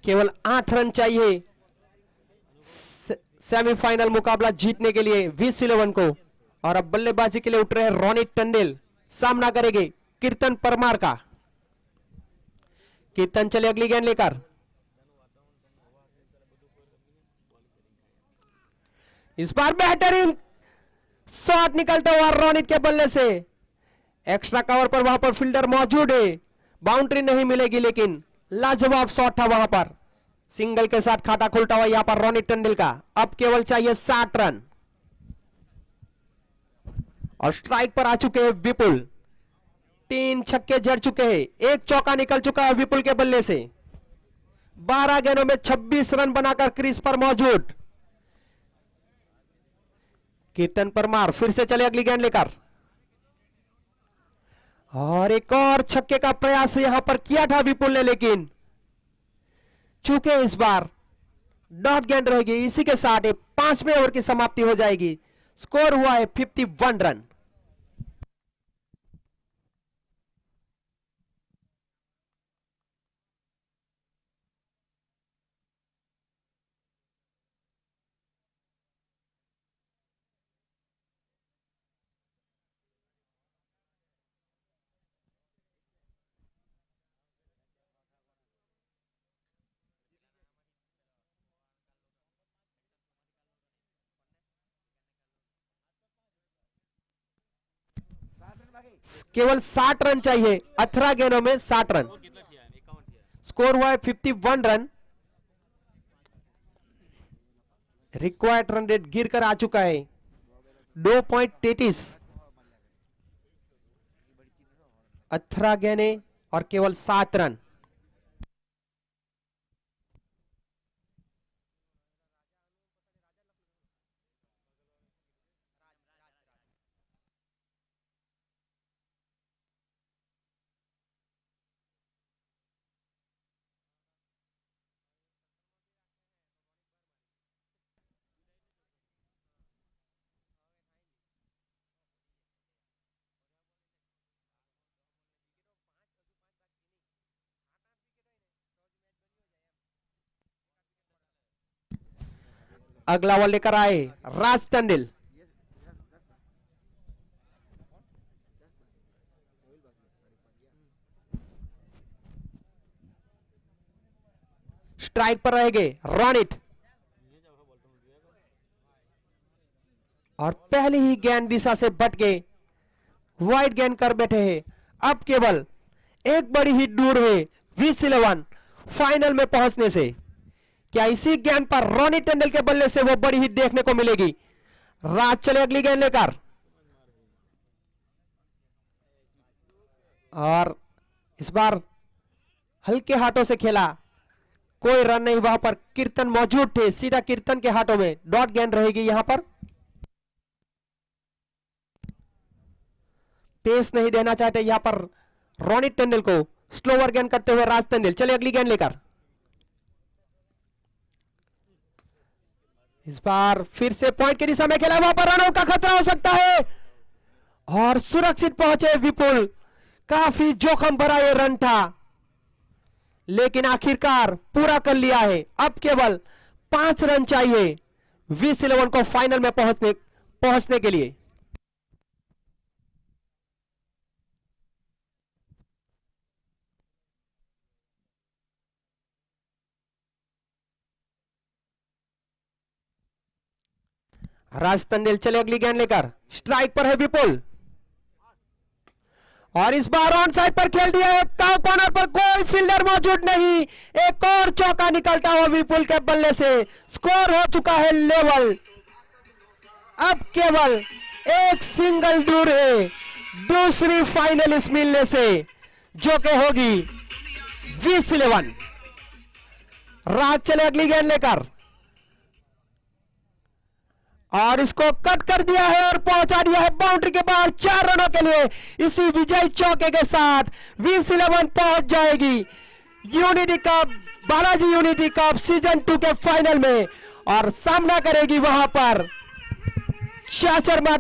केवल 8 रन चाहिए सेमीफाइनल मुकाबला जीतने के लिए VS11 को। और अब बल्लेबाजी के लिए उठ रहे रोनित टंडेल, सामना करेंगे कीर्तन परमार का। कीर्तन चले अगली गेंद लेकर। इस बार बेहतरीन शॉट निकलता हुआ रोनित के बल्ले से। एक्स्ट्रा कवर पर वहां पर फील्डर मौजूद है, बाउंड्री नहीं मिलेगी, लेकिन लाजवाब शॉट था वहां पर। सिंगल के साथ खाता खुलता हुआ यहां पर रोनित टंडेल का। अब केवल चाहिए 60 रन और स्ट्राइक पर आ चुके हैं विपुल। 3 छक्के जड़ चुके हैं, 1 चौका निकल चुका है विपुल के बल्ले से। 12 गेंदों में 26 रन बनाकर क्रीज पर मौजूद कीर्तन परमार फिर से चले अगली गेंद लेकर। और एक और छक्के का प्रयास यहां पर किया था विपुल ने, लेकिन चूके इस बार डॉट गेंद रहेगी। इसी के साथ 5वें ओवर की समाप्ति हो जाएगी। स्कोर हुआ है 51 रन। केवल 60 रन चाहिए, 18 गेंदों में 60 रन। स्कोर हुआ है 51 रन। रिक्वायर्ड रन रेट गिरकर आ चुका है 2.33। 18 गेंदें और केवल 7 रन। अगला बॉल लेकर आए राज टंडेल। स्ट्राइक पर रहेंगे रोनित और पहली ही गेंद दिशा से बट के वाइड गेंद कर बैठे हैं। अब केवल एक बड़ी हिट दूर है VS11 फाइनल में पहुंचने से। क्या इसी गेंद पर रोनित टंडेल के बल्ले से वो बड़ी हिट देखने को मिलेगी? राज चले अगली गेंद लेकर और इस बार हल्के हाथों से खेला, कोई रन नहीं। वहां पर कीर्तन मौजूद थे, सीधा कीर्तन के हाथों में डॉट गेंद रहेगी। यहां पर पेस नहीं देना चाहते यहां पर रोनित टंडेल को। स्लोवर गेंद करते हुए राज टंडेल चले अगली गेंद लेकर। इस बार फिर से पॉइंट की दिशा में खेला, वहां पर रन आउट का खतरा हो सकता है और सुरक्षित पहुंचे विपुल। काफी जोखिम भरा ये रन था, लेकिन आखिरकार पूरा कर लिया है। अब केवल 5 रन चाहिए VS11 को फाइनल में पहुंचने के लिए। राज टंडेल चले अगली गेंद लेकर। स्ट्राइक पर है विपुल और इस बार ऑन साइड पर खेल दिया है। कॉर्नर पर कोई फील्डर मौजूद नहीं। एक और चौका निकलता हुआ विपुल के बल्ले से। स्कोर हो चुका है लेवल। अब केवल एक सिंगल दूर है दूसरी फाइनलिस्ट मिलने से, जो कि होगी VS11। राज चले अगली गेंद लेकर और इसको कट कर दिया है और पहुंचा दिया है बाउंड्री के बाहर 4 रनों के लिए। इसी विजय चौके के साथ VS11 पहुंच जाएगी unity cup, Balaji unity cup season 2 के फाइनल में और सामना करेगी वहां पर शर्मा